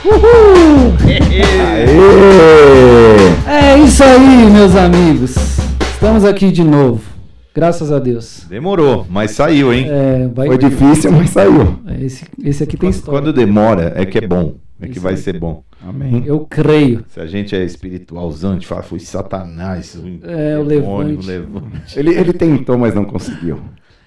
Uhul! É isso aí, meus amigos. Estamos aqui de novo. Graças a Deus. Demorou, mas saiu, hein? Foi difícil, mas saiu. Esse aqui tem história. Quando demora, é que é bom. É que vai ser bom. Amém. Eu creio. Se a gente é espiritualzão, a gente fala, foi Satanás. O Levante. Ele tentou, mas não conseguiu.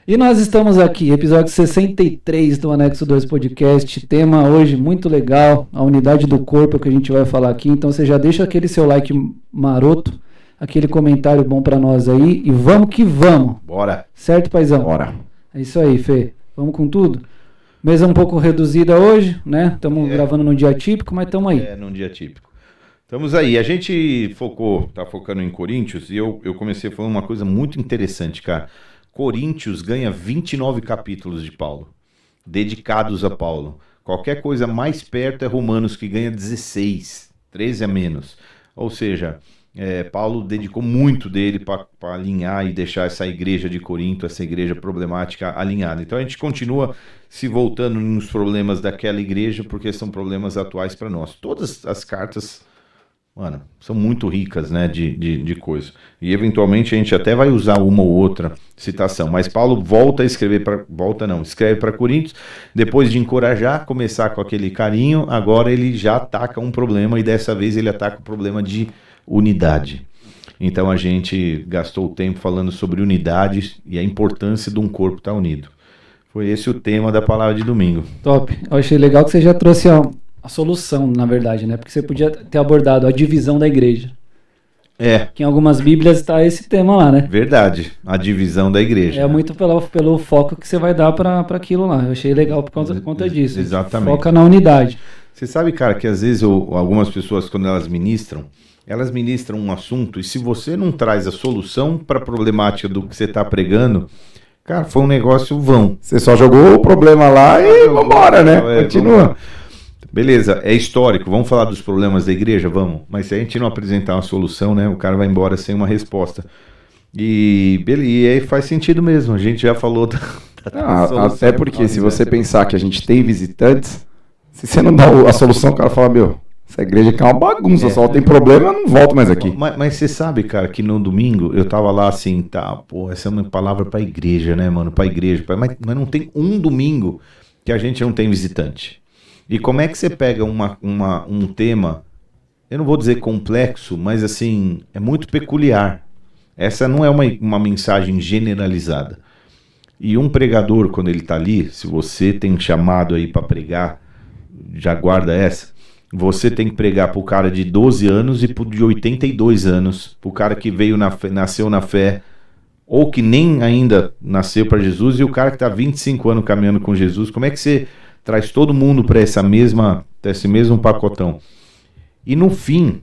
E nós estamos aqui, episódio 63 do Anexo 2 Podcast. Tema hoje muito legal, a unidade do corpo que a gente vai falar aqui. Então você já deixa aquele seu like maroto, aquele comentário bom pra nós aí. E vamos que vamos. Bora. Certo, paizão? Bora. É isso aí, Fê. Vamos com tudo? Mesa um pouco reduzida hoje, né? Estamos gravando num dia típico, mas estamos aí. Num dia típico. Estamos aí. A gente tá focando em Coríntios e eu comecei falando uma coisa muito interessante, cara. Coríntios ganha 29 capítulos de Paulo, dedicados a Paulo. Qualquer coisa mais perto é Romanos, que ganha 16, 13 a menos. Ou seja, Paulo dedicou muito dele para alinhar e deixar essa igreja de Corinto, essa igreja problemática, alinhada. Então a gente continua se voltando nos problemas daquela igreja, porque são problemas atuais para nós. Todas as cartas, mano, são muito ricas, né, de coisa. E eventualmente a gente até vai usar uma ou outra citação. Mas Paulo volta a escrever escreve para Coríntios, depois de encorajar, começar com aquele carinho, agora ele já ataca um problema e dessa vez ele ataca o problema de unidade. Então a gente gastou o tempo falando sobre unidade e a importância de um corpo estar unido. Foi esse o tema da palavra de domingo. Top. Eu achei legal que você já trouxe a solução, na verdade, né? Porque você podia ter abordado a divisão da igreja. Que em algumas bíblias está esse tema lá, né? Verdade, a divisão da igreja. É muito pelo foco que você vai dar para aquilo lá. Eu achei legal por conta disso. Exatamente. Foca na unidade. Você sabe, cara, que às vezes algumas pessoas, quando elas ministram um assunto e se você não traz a solução para a problemática do que você está pregando, cara, foi um negócio vão. Você só jogou o problema lá e vambora, né? Continua. Beleza, é histórico, vamos falar dos problemas da igreja? Vamos. Mas se a gente não apresentar uma solução, né, o cara vai embora sem uma resposta. E aí faz sentido mesmo, a gente já falou da solução. Até porque se você pensar que a gente tem visitantes, se você não dá a solução, o cara fala, meu, essa igreja aqui é uma bagunça, só tem problema, eu não volto mais aqui. Mas você sabe, cara, que no domingo eu tava lá assim, essa é uma palavra pra igreja, né, mano, pra igreja, mas não tem um domingo que a gente não tem visitante. E como é que você pega um tema, eu não vou dizer complexo, mas assim, é muito peculiar. Essa não é uma mensagem generalizada. E um pregador, quando ele está ali, se você tem chamado aí para pregar, já guarda essa, você tem que pregar para o cara de 12 anos e para o de 82 anos, para o cara que nasceu na fé, ou que nem ainda nasceu para Jesus, e o cara que está 25 anos caminhando com Jesus. Como é que você traz todo mundo para esse mesmo pacotão? E no fim,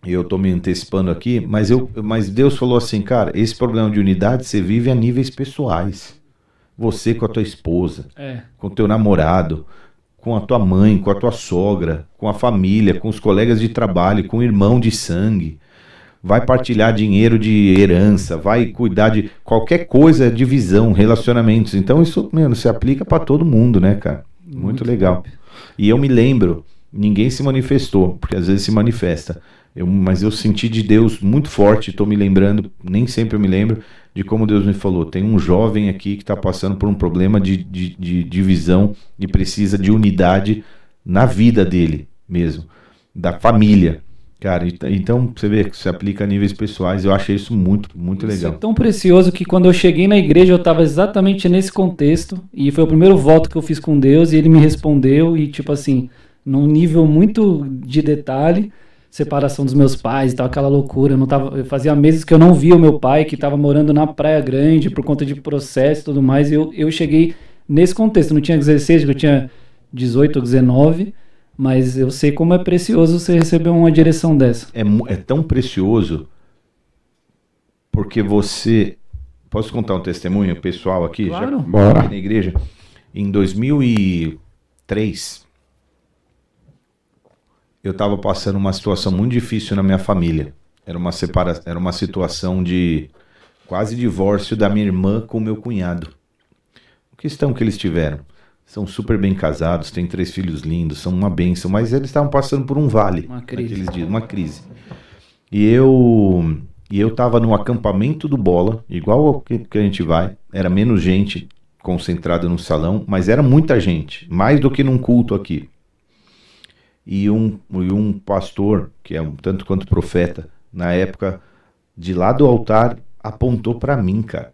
eu estou me antecipando aqui, mas Deus falou assim, cara, esse problema de unidade você vive a níveis pessoais. Você com a tua esposa, com o teu namorado, com a tua mãe, com a tua sogra, com a família, com os colegas de trabalho, com o irmão de sangue. Vai partilhar dinheiro de herança, vai cuidar de qualquer coisa, divisão, relacionamentos. Então isso, se aplica para todo mundo, né, cara? Muito legal. Top. E eu me lembro, ninguém se manifestou, porque às vezes se manifesta. Mas eu senti de Deus muito forte, estou me lembrando, nem sempre eu me lembro, de como Deus me falou. Tem um jovem aqui que está passando por um problema de divisão e precisa de unidade na vida dele mesmo, da família. Cara, então você vê que se aplica a níveis pessoais, eu achei isso muito, muito legal. Isso é tão precioso que quando eu cheguei na igreja eu estava exatamente nesse contexto e foi o primeiro voto que eu fiz com Deus e ele me respondeu e tipo assim, num nível muito de detalhe, separação dos meus pais e tal, aquela loucura, eu fazia meses que eu não via o meu pai que estava morando na Praia Grande por conta de processo e tudo mais, e eu cheguei nesse contexto, não tinha 16, eu tinha 18 ou 19, mas eu sei como é precioso você receber uma direção dessa. É tão precioso porque você... Posso contar um testemunho pessoal aqui? Claro. Bora. Aqui na igreja. Em 2003, eu estava passando uma situação muito difícil na minha família. Era uma situação de quase divórcio da minha irmã com o meu cunhado. A questão que eles tiveram. são super bem casados, têm 3 filhos lindos, são uma bênção, mas eles estavam passando por um vale naqueles dias, uma crise. E eu tava no acampamento do Bola, igual ao que a gente vai, era menos gente concentrada no salão, mas era muita gente, mais do que num culto aqui. E um pastor, que é um tanto quanto profeta, na época, de lá do altar, apontou para mim, cara.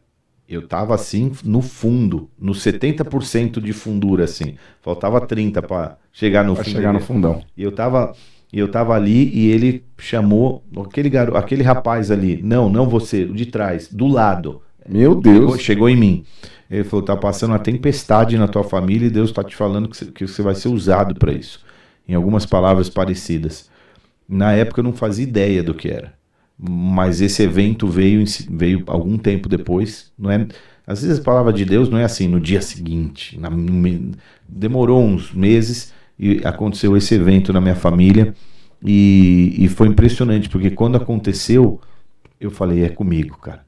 Eu tava assim, no fundo, no 70% de fundura, assim. Faltava 30% para chegar no fundo. Chegar no fundão. E eu tava ali e ele chamou aquele rapaz ali. Não você, o de trás, do lado. Meu Deus. Chegou em mim. Ele falou, tá passando uma tempestade na tua família e Deus tá te falando que você vai ser usado para isso. Em algumas palavras parecidas. Na época eu não fazia ideia do que era. Mas esse evento veio algum tempo depois. Não é, às vezes a palavra de Deus não é assim, no dia seguinte. Demorou uns meses e aconteceu esse evento na minha família. E foi impressionante, porque quando aconteceu, eu falei, é comigo, cara.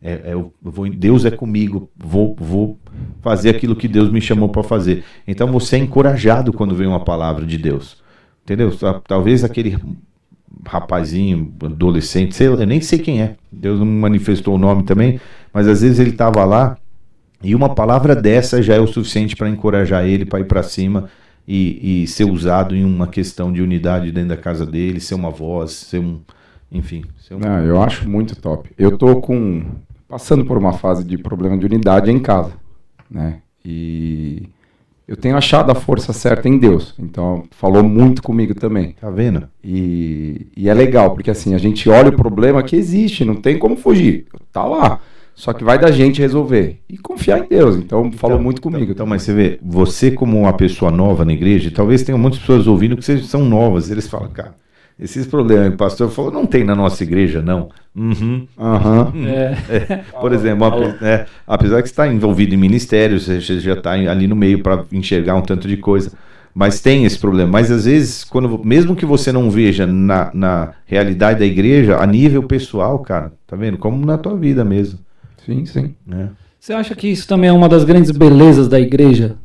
Deus é comigo, vou fazer aquilo que Deus me chamou para fazer. Então você é encorajado quando vem uma palavra de Deus. Entendeu? Talvez aquele rapazinho, adolescente, eu nem sei quem é. Deus não manifestou o nome também, mas às vezes ele estava lá e uma palavra dessa já é o suficiente para encorajar ele para ir para cima e ser usado em uma questão de unidade dentro da casa dele, ser uma voz, enfim. Eu acho muito top. Eu tô passando por uma fase de problema de unidade em casa, né? E eu tenho achado a força certa em Deus. Então, falou muito comigo também. Tá vendo? E é legal, porque assim, a gente olha o problema que existe, não tem como fugir. Tá lá. Só que vai da gente resolver. E confiar em Deus. Então, falou muito comigo. Então, mas você vê, você como uma pessoa nova na igreja, talvez tenha muitas pessoas ouvindo que são novas. Eles falam, cara, esses problemas que o pastor falou, não tem na nossa igreja, não. Por exemplo, apesar que você está envolvido em ministérios, você já está ali no meio para enxergar um tanto de coisa. Mas tem esse problema. Mas às vezes, mesmo que você não veja na realidade da igreja, a nível pessoal, cara, tá vendo? Como na tua vida mesmo. Sim. Você acha que isso também é uma das grandes belezas da igreja?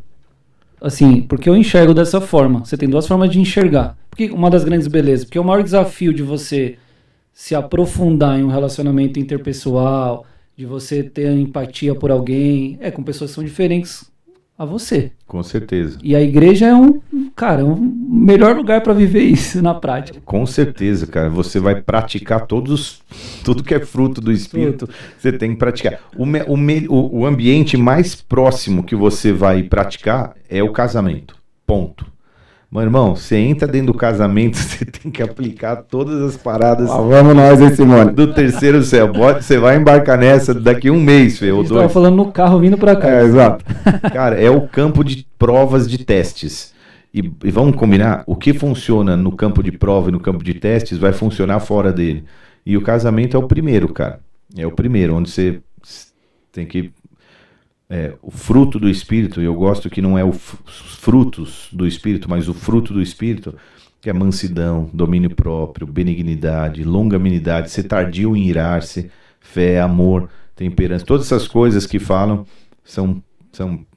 Assim, porque eu enxergo dessa forma. Você tem 2 formas de enxergar. Porque uma das grandes belezas, porque o maior desafio de você se aprofundar em um relacionamento interpessoal, de você ter empatia por alguém, com pessoas que são diferentes a você. Com certeza. E a igreja é um melhor lugar para viver isso na prática. Com certeza, cara. Você vai praticar tudo que é fruto do Espírito, você tem que praticar. O ambiente mais próximo que você vai praticar é o casamento. Ponto. Meu irmão, você entra dentro do casamento, você tem que aplicar todas as paradas. Vamos nós, hein, Simone? Do terceiro céu. Você vai embarcar nessa daqui um mês, Fê, ou 2. Estava falando no carro vindo para cá. Exato. Cara, é o campo de provas de testes. E vamos combinar, o que funciona no campo de prova e no campo de testes vai funcionar fora dele. E o casamento é o primeiro, cara. É o primeiro, onde você tem que... o fruto do Espírito, e eu gosto que não é os frutos do Espírito, mas o fruto do Espírito, que é mansidão, domínio próprio, benignidade, longanimidade, ser tardio em irar-se, fé, amor, temperança. Todas essas coisas que falam são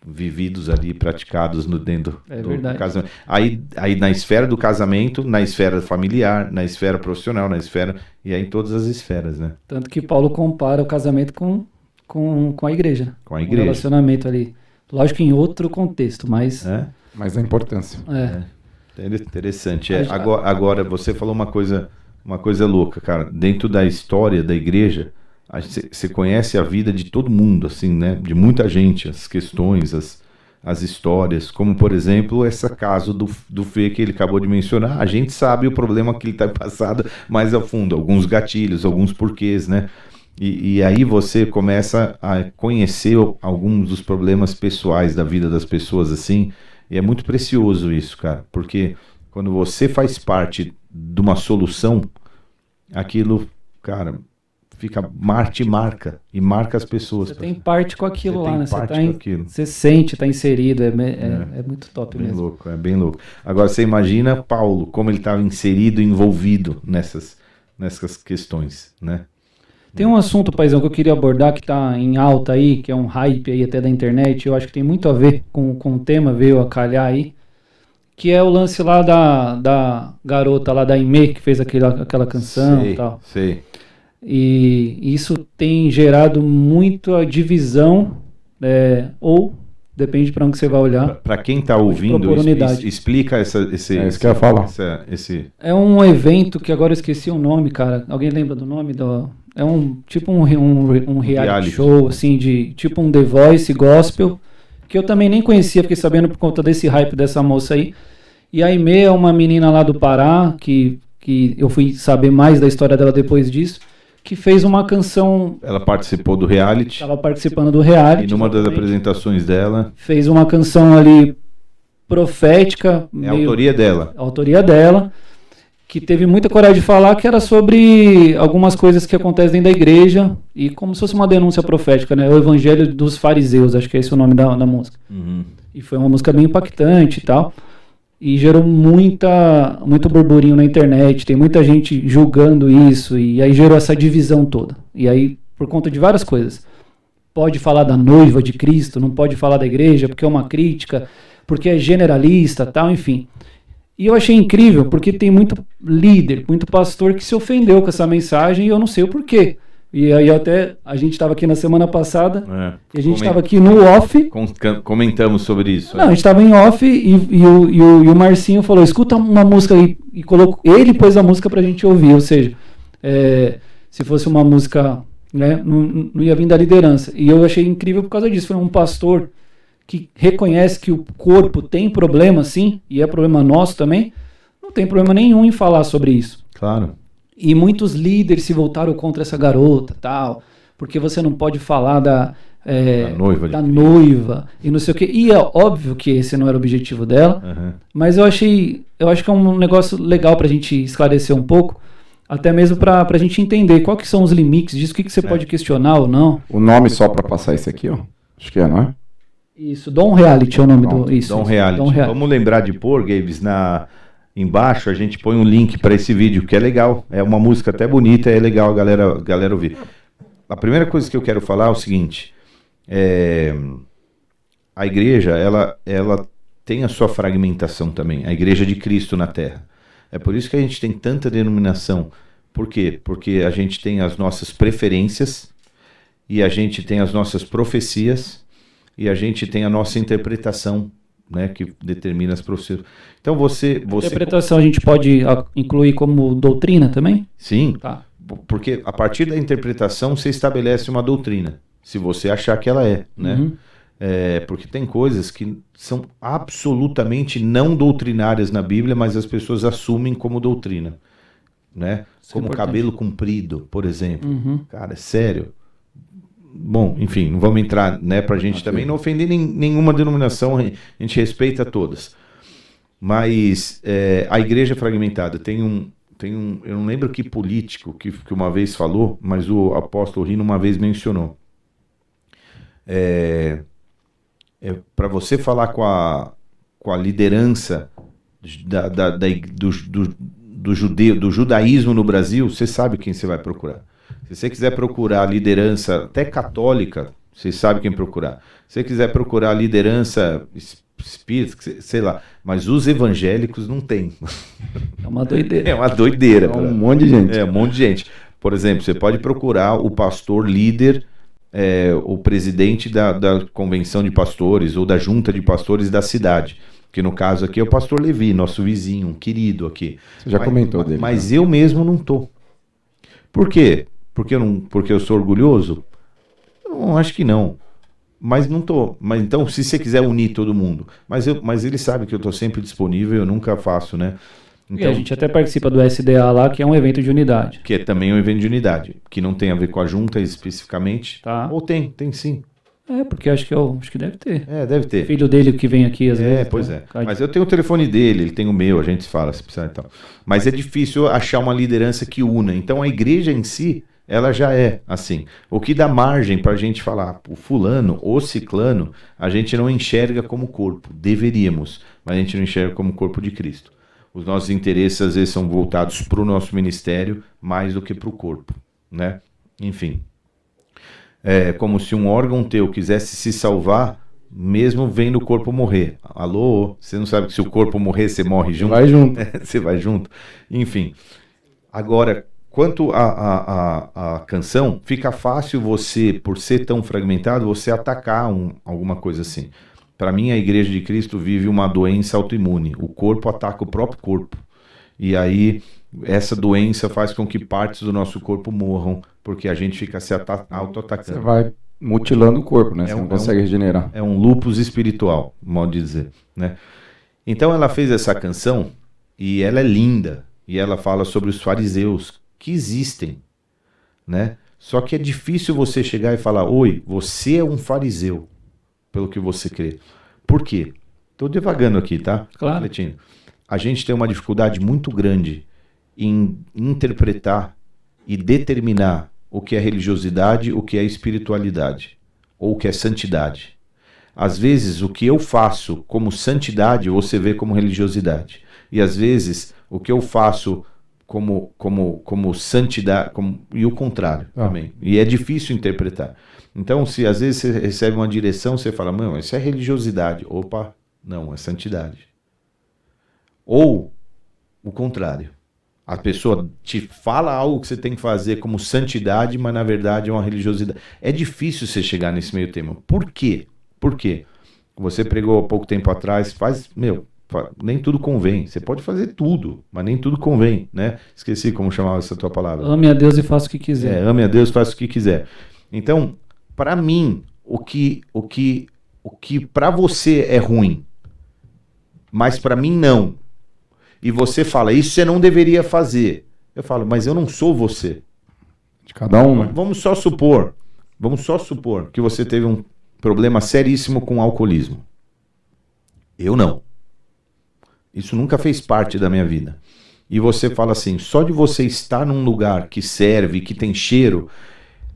vividos ali, praticados dentro do casamento. Aí na esfera do casamento, na esfera familiar, na esfera profissional, e aí em todas as esferas, né? Tanto que Paulo compara o casamento com a igreja. Com a igreja. Um relacionamento ali. Lógico que em outro contexto, mas... Mas a importância. Interessante. Agora, você falou uma coisa louca, cara. Dentro da história da igreja, você conhece a vida de todo mundo, assim, né? De muita gente, as questões, as histórias. Como, por exemplo, esse caso do Fê que ele acabou de mencionar. A gente sabe o problema que ele está passando mais a fundo. Alguns gatilhos, alguns porquês, né? E aí você começa a conhecer alguns dos problemas pessoais da vida das pessoas, assim, e é muito precioso isso, cara, porque quando você faz parte de uma solução, aquilo, cara, marca as pessoas. Você tem parte com aquilo lá, né? Aquilo. Você sente, está inserido, é muito top bem mesmo. Louco, é bem louco. Agora você imagina Paulo, como ele estava inserido, envolvido nessas questões, né? Tem um assunto, paizão, que eu queria abordar que tá em alta aí, que é um hype aí até da internet, eu acho que tem muito a ver com o tema, veio a calhar aí, que é o lance lá da garota lá da Aimee, que fez aquela canção e tal. Sei. E isso tem gerado muita divisão, ou depende para onde você vai olhar. Para quem está ouvindo, explica esse. É isso que eu ia falar. É um evento que agora eu esqueci o nome, cara. Alguém lembra do nome? É tipo um reality show, assim, de tipo um The Voice gospel, que eu também nem conhecia, fiquei sabendo por conta desse hype dessa moça aí. E a Aimee é uma menina lá do Pará, que eu fui saber mais da história dela depois disso, que fez uma canção... Ela participou do reality. Estava participando do reality. E numa das apresentações dela... Fez uma canção ali profética. É a autoria dela. A autoria dela, que teve muita coragem de falar que era sobre algumas coisas que acontecem dentro da igreja, e como se fosse uma denúncia profética, né? O Evangelho dos Fariseus, acho que é esse o nome da música. Uhum. E foi uma música bem impactante e tal. E gerou muito burburinho na internet, tem muita gente julgando isso, e aí gerou essa divisão toda. E aí, por conta de várias coisas. Pode falar da noiva de Cristo, não pode falar da igreja, porque é uma crítica, porque é generalista, tal, enfim. E eu achei incrível, porque tem muito líder, muito pastor que se ofendeu com essa mensagem, e eu não sei o porquê. E aí a gente estava aqui na semana passada, e a gente estava aqui no off. Comentamos sobre isso. Não, a gente estava em off e o Marcinho falou, escuta uma música aí, e ele pôs a música pra gente ouvir, ou seja, se fosse uma música, né, não ia vir da liderança. E eu achei incrível por causa disso, foi um pastor que reconhece que o corpo tem problema, sim, e é problema nosso também, não tem problema nenhum em falar sobre isso. Claro. E muitos líderes se voltaram contra essa garota, tal, porque você não pode falar da noiva e não sei o quê. E é óbvio que esse não era o objetivo dela, mas eu acho que é um negócio legal pra gente esclarecer um pouco, até mesmo pra gente entender quais que são os limites disso, o que você pode questionar ou não. O nome só pra passar esse aqui, ó. Acho que não é? Isso, Dom Reality é o nome do... Isso, Dom Reality. Vamos lembrar de pôr, Gabes, embaixo a gente põe um link para esse vídeo, que é legal. É uma música até bonita, é legal a galera ouvir. A primeira coisa que eu quero falar é o seguinte. A igreja, ela tem a sua fragmentação também. A igreja de Cristo na Terra. É por isso que a gente tem tanta denominação. Por quê? Porque a gente tem as nossas preferências, e a gente tem as nossas profecias, e a gente tem a nossa interpretação, né, que determina as profecias. Então você... Interpretação a gente pode incluir como doutrina também? Sim, tá. Porque a partir da interpretação você estabelece uma doutrina, se você achar que ela é, né? Uhum. Porque tem coisas que são absolutamente não doutrinárias na Bíblia, mas as pessoas assumem como doutrina, né? Como cabelo comprido, por exemplo. Uhum. Cara, é sério. Bom, enfim, não vamos entrar, né, pra gente também não ofender nenhuma denominação, a gente respeita todas. Mas a igreja fragmentada tem um, eu não lembro que político que uma vez falou, mas o apóstolo Rino uma vez mencionou. Para você falar com a liderança do judaísmo no Brasil, você sabe quem você vai procurar. Se você quiser procurar liderança até católica, você sabe quem procurar. Se você quiser procurar liderança espírita, sei lá, mas os evangélicos não tem. É uma doideira. É uma doideira. É um monte de gente. Um monte de gente. Por exemplo, você pode procurar o pastor líder, o presidente da convenção de pastores ou da junta de pastores da cidade. Que no caso aqui é o pastor Levi, nosso vizinho, um querido aqui. Você já comentou dele. Mas eu mesmo não tô. Por quê? Porque eu sou orgulhoso? Não, acho que não. Mas não tô. Mas então, se você quiser unir todo mundo. Mas ele sabe que eu tô sempre disponível, eu nunca faço, né? Então, e a gente até participa do SDA lá, que é um evento de unidade. Que é também um evento de unidade, que não tem a ver com a junta especificamente. Tá. Ou tem sim. Porque acho que deve ter. Deve ter. O filho dele que vem aqui às vezes. Pois é. Mas eu tenho o telefone dele, ele tem o meu, a gente fala se precisar e tal. Mas é difícil achar uma liderança que una. Então a igreja em si, ela já é assim. O que dá margem para a gente falar, o fulano ou ciclano, a gente não enxerga como corpo. Deveríamos, mas a gente não enxerga como corpo de Cristo. Os nossos interesses às vezes são voltados para o nosso ministério mais do que para o corpo, né? Enfim. É como se um órgão teu quisesse se salvar, mesmo vendo o corpo morrer. Alô? Você não sabe que se o corpo morrer, você morre junto? Vai junto. Você vai junto. Enfim. Agora, quanto à canção, fica fácil você, por ser tão fragmentado, você atacar alguma coisa assim. Para mim, a Igreja de Cristo vive uma doença autoimune. O corpo ataca o próprio corpo. E aí, essa doença faz com que partes do nosso corpo morram, porque a gente fica se auto-atacando. Você vai mutilando o corpo, né? Você não consegue regenerar. É um lupus espiritual, modo de dizer, né? Então ela fez essa canção e ela é linda. E ela fala sobre os fariseus que existem, né? Só que é difícil você chegar e falar: oi, você é um fariseu, pelo que você crê. Por quê? Estou devagando aqui, tá? Claro. Refletindo. A gente tem uma dificuldade muito grande em interpretar e determinar o que é religiosidade, o que é espiritualidade, ou o que é santidade. Às vezes, o que eu faço como santidade, você vê como religiosidade. E às vezes, o que eu faço como santidade, e o contrário também. E é difícil interpretar. Então, se às vezes você recebe uma direção, você fala: não, isso é religiosidade. Opa, não, é santidade. Ou o contrário. A pessoa te fala algo que você tem que fazer como santidade, mas na verdade é uma religiosidade. É difícil você chegar nesse meio termo. Por quê? Por quê? Você pregou há pouco tempo atrás, nem tudo convém. Você pode fazer tudo, mas nem tudo convém, né? Esqueci como chamava essa tua palavra. Ame a Deus e faça o que quiser. Ame a Deus e faça o que quiser. Então, para mim, o que para você é ruim, mas para mim não. E você fala: isso você não deveria fazer. Eu falo: mas eu não sou você. De cada um. Vamos só supor que você teve um problema seríssimo com o alcoolismo. Eu não. Isso nunca fez parte da minha vida. E você fala assim: só de você estar num lugar que serve, que tem cheiro,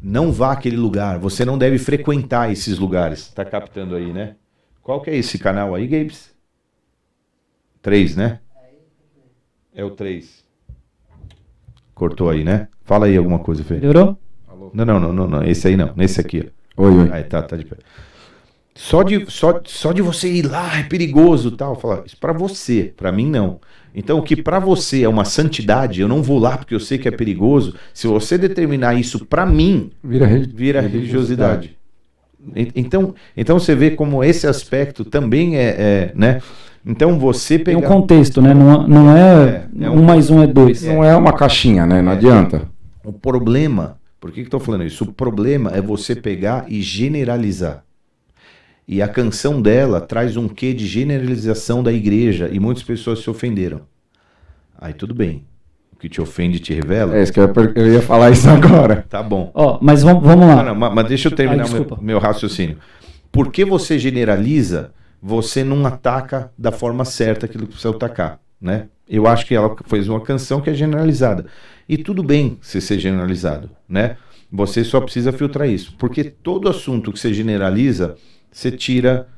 não vá àquele lugar. Você não deve frequentar esses lugares. Tá captando aí, né? Qual que é esse canal aí, Gabes? 3, né? É o 3. Cortou aí, né? Fala aí alguma coisa, Fê. Melhorou? Não. Esse aí não. Nesse aqui. Oi. Aí, tá de pé. Só de você ir lá é perigoso, tal. Falar isso pra você, pra mim não. Então, o que pra você é uma santidade, eu não vou lá porque eu sei que é perigoso. Se você determinar isso pra mim, vira religiosidade. Então você vê como esse aspecto também né? Então você pegar... Tem um contexto, né? Não é 1 mais 1 é 2. Não é uma caixinha, né? Não adianta. O problema... Por que eu estou falando isso? O problema é você pegar e generalizar. E a canção dela traz um quê de generalização da igreja e muitas pessoas se ofenderam. Aí tudo bem. O que te ofende te revela. É isso que eu ia falar isso agora. Tá bom. Mas vamos lá. Não, mas deixa eu terminar meu raciocínio. Por que você generaliza, você não ataca da forma certa aquilo que precisa atacar, né? Eu acho que ela fez uma canção que é generalizada. E tudo bem se ser generalizado, né? Você só precisa filtrar isso. Porque todo assunto que você generaliza, você tira...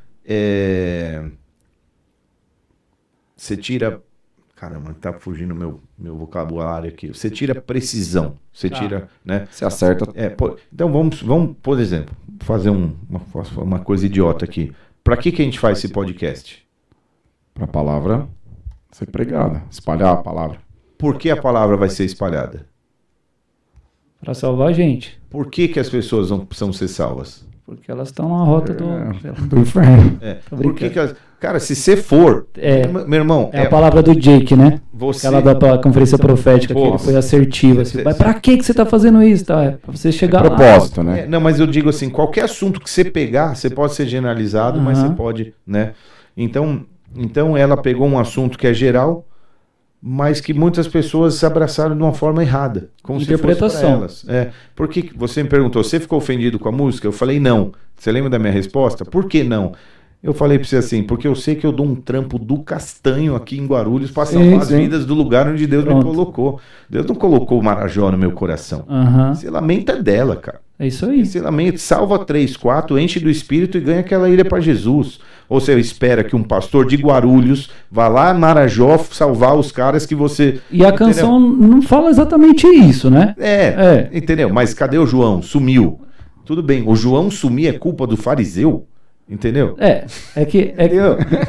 Caramba, tá fugindo meu vocabulário aqui. Você tira precisão. Você tira, né? Você acerta. Então vamos, por exemplo, fazer uma coisa idiota aqui. Para que a gente faz esse podcast? Para a palavra ser pregada, espalhar a palavra. Por que a palavra vai ser espalhada? Para salvar a gente. Por que as pessoas não precisam ser salvas? Porque elas estão na rota do inferno. Por que cara, se você for... meu irmão... É a palavra do Jake, né? Você... Aquela da conferência profética, que ele foi assertivo. Assim, mas pra que você tá fazendo isso? Tá? É pra você chegar lá. Propósito, né? Não, mas eu digo assim, qualquer assunto que você pegar, você pode ser generalizado, mas você pode, né? Então ela pegou um assunto que é geral, mas que muitas pessoas se abraçaram de uma forma errada. Como interpretação. Se fosse pra elas. Porque você me perguntou, você ficou ofendido com a música? Eu falei não. Você lembra da minha resposta? Por que não? Eu falei pra você assim, porque eu sei que eu dou um trampo do castanho aqui em Guarulhos para salvar as vidas do lugar onde Deus me colocou. Deus não colocou o Marajó no meu coração. Se lamenta dela, cara. É isso aí. Se lamenta, salva 3, 4, enche do Espírito e ganha aquela ilha para Jesus. Ou você espera que um pastor de Guarulhos vá lá em Marajó salvar os caras que você... E a canção não fala exatamente isso, né? Entendeu? Mas cadê o João? Sumiu. Tudo bem, o João sumir é culpa do fariseu? Entendeu? É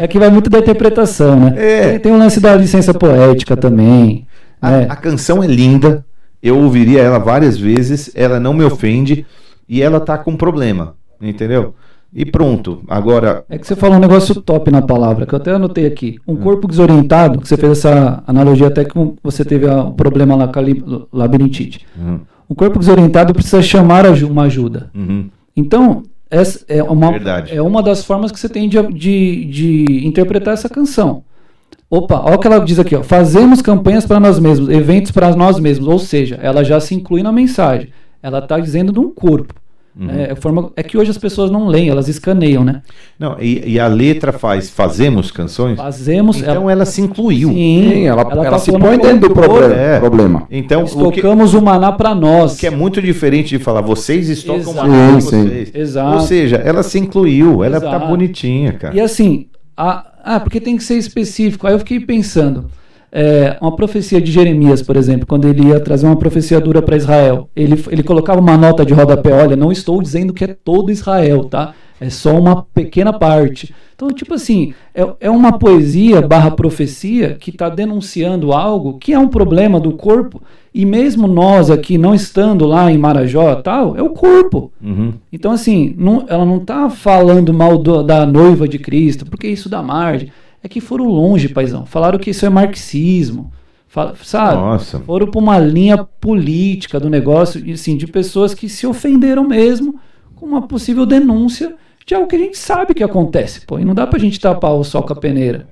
que vai muito da interpretação, né? Tem um lance da licença poética também. A canção é linda, eu ouviria ela várias vezes, ela não me ofende e ela tá com problema, entendeu? E pronto, agora... É que você falou um negócio top na palavra, que eu até anotei aqui. Um corpo desorientado, que você fez essa analogia até que você teve o problema lá com a labirintite. Um corpo desorientado precisa chamar uma ajuda. Então... Essa é uma das formas que você tem de interpretar essa canção. Opa, olha o que ela diz aqui, ó. Fazemos campanhas para nós mesmos, eventos para nós mesmos. Ou seja, ela já se inclui na mensagem. Ela está dizendo de um corpo. É que hoje as pessoas não leem, elas escaneiam, né? Não, e a letra fazemos canções? Fazemos. Então ela se incluiu. Sim, ela se põe dentro do problema. Então, estocamos o maná para nós. Que é muito diferente de falar, vocês estocam o maná para vocês. Exato. Ou seja, ela se incluiu, ela tá bonitinha, cara. E assim, porque tem que ser específico. Aí eu fiquei pensando... uma profecia de Jeremias, por exemplo, quando ele ia trazer uma profecia dura para Israel, ele colocava uma nota de rodapé, olha, não estou dizendo que é todo Israel, tá? É só uma pequena parte. Então, tipo assim, é uma poesia / profecia que está denunciando algo que é um problema do corpo, e mesmo nós aqui, não estando lá em Marajó tal, é o corpo. Então, assim, ela não está falando mal da noiva de Cristo, porque isso dá margem. É que foram longe, paizão. Falaram que isso é marxismo. Sabe? Nossa. Foram para uma linha política do negócio, assim, de pessoas que se ofenderam mesmo com uma possível denúncia de algo que a gente sabe que acontece. Pô, e não dá pra gente tapar o sol com a peneira.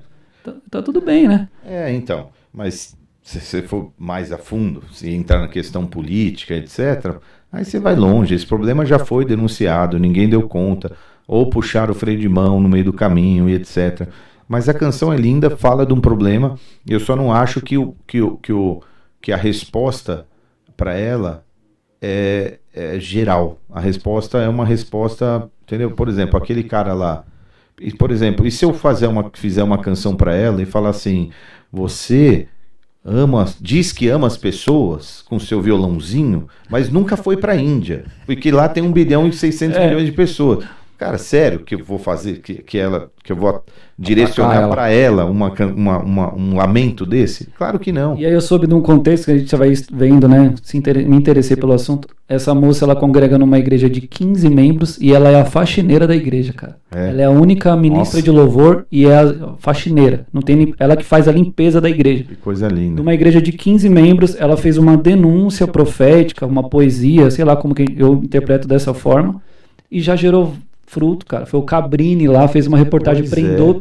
Tá tudo bem, né? Então. Mas se você for mais a fundo, se entrar na questão política, etc., aí você vai longe. Esse problema já foi denunciado, ninguém deu conta. Ou puxaram o freio de mão no meio do caminho e etc., mas a canção é linda, fala de um problema. Eu só não acho que a resposta para ela é geral. A resposta é uma resposta, entendeu? Por exemplo, aquele cara lá. E se eu fizer uma canção para ela e falar assim: você diz que ama as pessoas com seu violãozinho, mas nunca foi para a Índia, porque lá tem 1 bilhão e 600 milhões de pessoas. Cara, sério que eu vou fazer, que eu vou direcionar para ela um lamento desse? Claro que não. E aí eu soube de um contexto que a gente já vai vendo, né? Me interessei pelo assunto. Essa moça, ela congrega numa igreja de 15 membros e ela é a faxineira da igreja, cara. Ela é a única ministra de louvor e é a faxineira. Não tem ela que faz a limpeza da igreja. Que coisa linda. Numa igreja de 15 membros, ela fez uma denúncia profética, uma poesia, sei lá como que eu interpreto dessa forma, e já gerou fruto, cara. Foi o Cabrini lá, fez uma reportagem,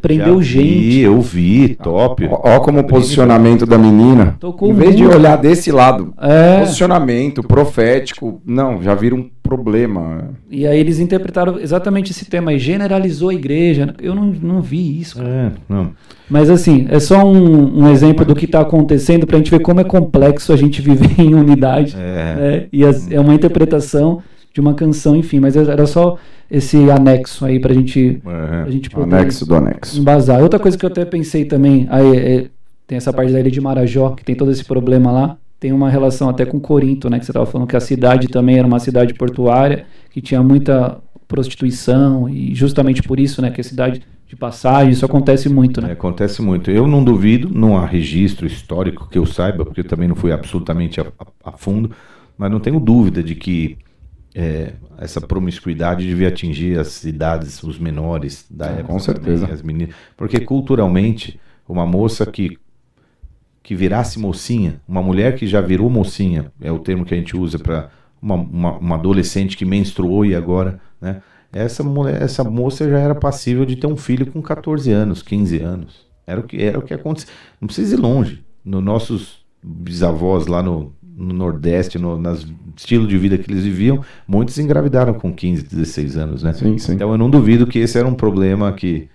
prendeu gente. Eu vi, top. Ó como o posicionamento da menina, em vez de olhar desse lado, posicionamento profético, não, já vira um problema. E aí eles interpretaram exatamente esse tema aí, generalizou a igreja. Eu não vi isso, cara. Não. Mas assim, é só um exemplo do que está acontecendo pra gente ver como é complexo a gente viver em unidade. Né? E é uma interpretação de uma canção, enfim, mas era só esse anexo aí pra gente poder anexo do anexo embasar. Outra coisa que eu até pensei também, tem essa parte da ilha de Marajó, que tem todo esse problema lá, tem uma relação até com Corinto, né, que você estava falando que a cidade também era uma cidade portuária, que tinha muita prostituição, e justamente por isso, né, que é cidade de passagem, isso acontece muito, né? Acontece muito. Eu não duvido, não há registro histórico que eu saiba, porque eu também não fui absolutamente a fundo, mas não tenho dúvida de que essa promiscuidade devia atingir as idades, os menores da época. Com certeza. Também, as meninas, porque culturalmente, uma moça que virasse mocinha, uma mulher que já virou mocinha, é o termo que a gente usa para uma adolescente que menstruou e agora, né? Essa moça já era passível de ter um filho com 14 anos, 15 anos. Era o que acontecia. Não precisa ir longe. Nos nossos bisavós lá no Nordeste, no estilo de vida que eles viviam, muitos engravidaram com 15, 16 anos, né? Sim. Então eu não duvido que esse era um problema que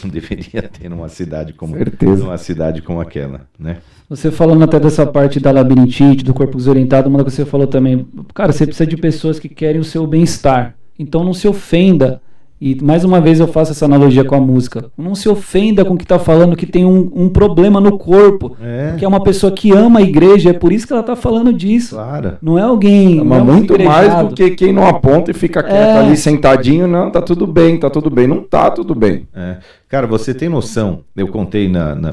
deveria ter numa cidade como aquela, né? Você falando até dessa parte da labirintite, do corpo desorientado, uma coisa que você falou também, cara, você precisa de pessoas que querem o seu bem-estar. Então não se ofenda E mais uma vez eu faço essa analogia com a música. Não se ofenda com o que está falando que tem um problema no corpo. Que é uma pessoa que ama a igreja, é por isso que ela está falando disso. Claro. Não é alguém... Mas muito mais do que quem não aponta e fica quieto ali sentadinho. Não, tá tudo bem. Não tá tudo bem. Cara, você tem noção, eu contei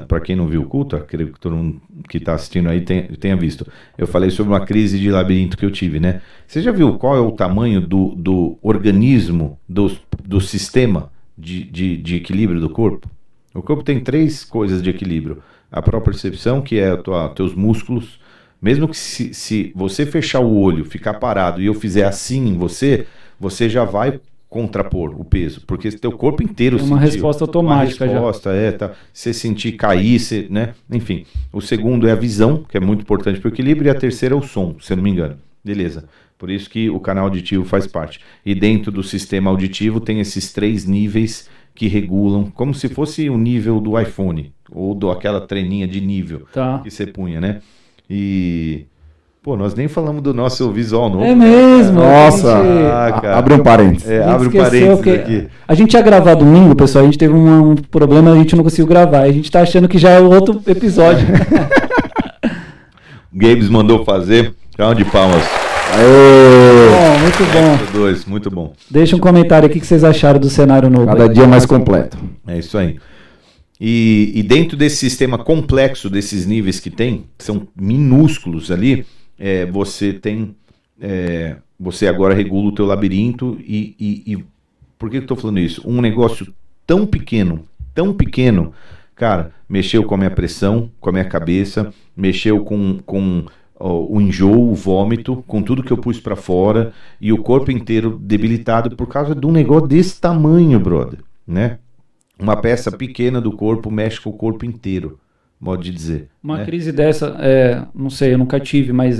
para quem não viu o culto, creio que todo mundo que está assistindo aí tenha visto. Eu falei sobre uma crise de labirinto que eu tive, né? Você já viu qual é o tamanho do organismo, do sistema de equilíbrio do corpo? O corpo tem 3 coisas de equilíbrio. A própria percepção, que é teus músculos. Mesmo que se você fechar o olho, ficar parado e eu fizer assim em você já vai contrapor o peso, porque teu corpo inteiro sentiu. Uma resposta automática. Uma resposta, tá. Você sentir cair, né? Enfim. O segundo é a visão, que é muito importante para o equilíbrio, e a terceira é o som, se eu não me engano. Beleza. Por isso que o canal auditivo faz parte. E dentro do sistema auditivo tem esses 3 níveis que regulam, como se fosse o nível do iPhone, ou aquela treninha de nível que você punha, né? E... Pô, nós nem falamos do nosso visual novo. É mesmo. Nossa, abre um parênteses. Abre um parênteses aqui. A gente ia gravar domingo, pessoal, a gente teve um problema, a gente não conseguiu gravar. A gente tá achando que já é outro episódio. O Gabes mandou fazer. Calma de palmas. Bom, muito bom. Muito bom. Deixa um comentário aqui que vocês acharam do cenário novo. Cada dia mais completo. É isso aí. E dentro desse sistema complexo, desses níveis que tem, que são minúsculos ali, você agora regula o teu labirinto e por que eu estou falando isso? Um negócio tão pequeno, cara, mexeu com a minha pressão, com a minha cabeça, mexeu com o enjoo, o vômito, com tudo que eu pus para fora e o corpo inteiro debilitado por causa de um negócio desse tamanho, brother, né? Uma peça pequena do corpo mexe com o corpo inteiro, modo de dizer. Uma crise dessa, não sei, eu nunca tive, mas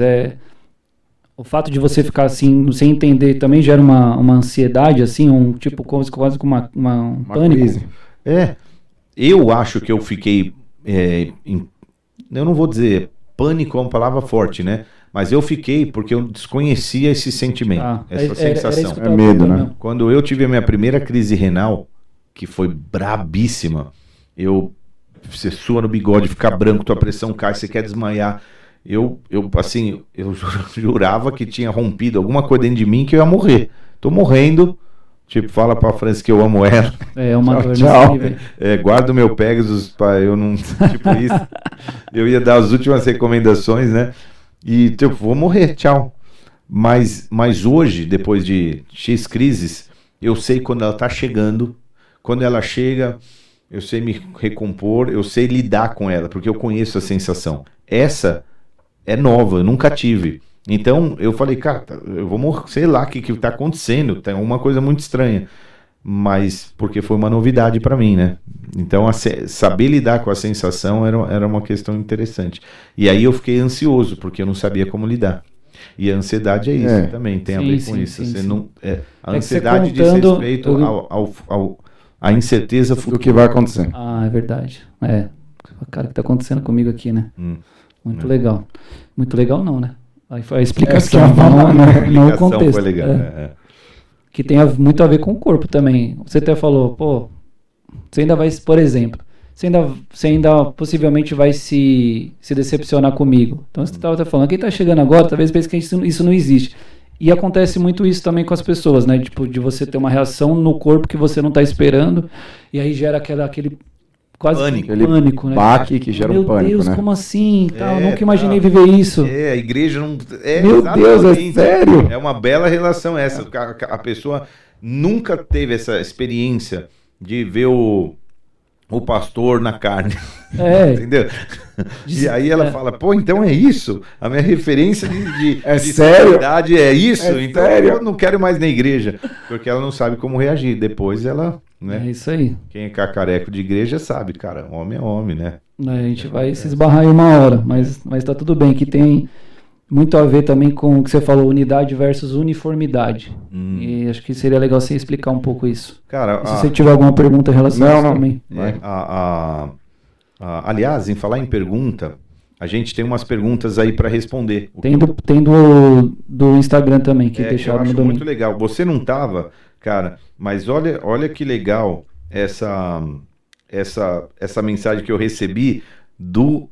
o fato de você ficar assim, sem entender, também gera uma ansiedade, assim, quase com um pânico. Crise. Eu acho que eu fiquei, eu não vou dizer pânico é uma palavra forte, né? Mas eu fiquei porque eu desconhecia esse sentimento, essa sensação. É medo, né? Quando eu tive a minha primeira crise renal, que foi brabíssima, você sua no bigode, fica branco, tua pressão cai, você quer desmaiar. Eu jurava que tinha rompido alguma coisa dentro de mim que eu ia morrer. Tô morrendo, tipo, fala pra Francis que eu amo ela. É uma dor tchau. Guarda o meu Pegasus pra eu não... tipo isso. Eu ia dar as últimas recomendações, né? E, tipo, vou morrer, tchau. Mas hoje, depois de X crises, eu sei quando ela tá chegando. Quando ela chega, eu sei me recompor, eu sei lidar com ela, porque eu conheço a sensação. Essa é nova, eu nunca tive. Então, eu falei, cara, eu vou morrer, sei lá o que tá acontecendo, tem uma coisa muito estranha. Mas, porque foi uma novidade para mim, né? Então, saber lidar com a sensação era uma questão interessante. E aí eu fiquei ansioso, porque eu não sabia como lidar. E a ansiedade é isso também, tem a ver com isso. A ansiedade diz respeito a incerteza do que vai acontecer. É verdade. O cara que tá acontecendo comigo aqui, né? Muito legal. Muito legal não, né? Aí foi a explicação, não o contexto. Foi legal. Que tem muito a ver com o corpo também. Você até falou, pô, você ainda vai, por exemplo, você ainda possivelmente vai se decepcionar comigo. Então você estava até falando, quem tá chegando agora, talvez pense que isso não existe. E acontece muito isso também com as pessoas, né? Tipo, de você ter uma reação no corpo que você não tá esperando, e aí gera aquele quase pânico, né? Baque que gera um pânico, Meu Deus, né? como assim? Nunca imaginei viver isso. A igreja não... Meu Deus, é sério? É uma bela relação essa. A pessoa nunca teve essa experiência de ver o pastor na carne. Entendeu? E aí ela fala, pô, então é isso? A minha referência de santidade é isso? Então eu não quero mais na igreja. Porque ela não sabe como reagir. Depois ela... né? É isso aí. Quem é cacareco de igreja sabe, cara. Homem é homem, né? A gente vai se esbarrar em uma hora. Mas tá tudo bem. Que tem muito a ver também com o que você falou, unidade versus uniformidade. E acho que seria legal você explicar um pouco isso. Cara, se você tiver alguma pergunta em relação a isso também. Aliás, em falar em pergunta, a gente tem umas perguntas aí para responder. Tem do Instagram também, que deixaram no domingo. Muito legal. Você não tava, Cara, mas olha que legal essa mensagem que eu recebi do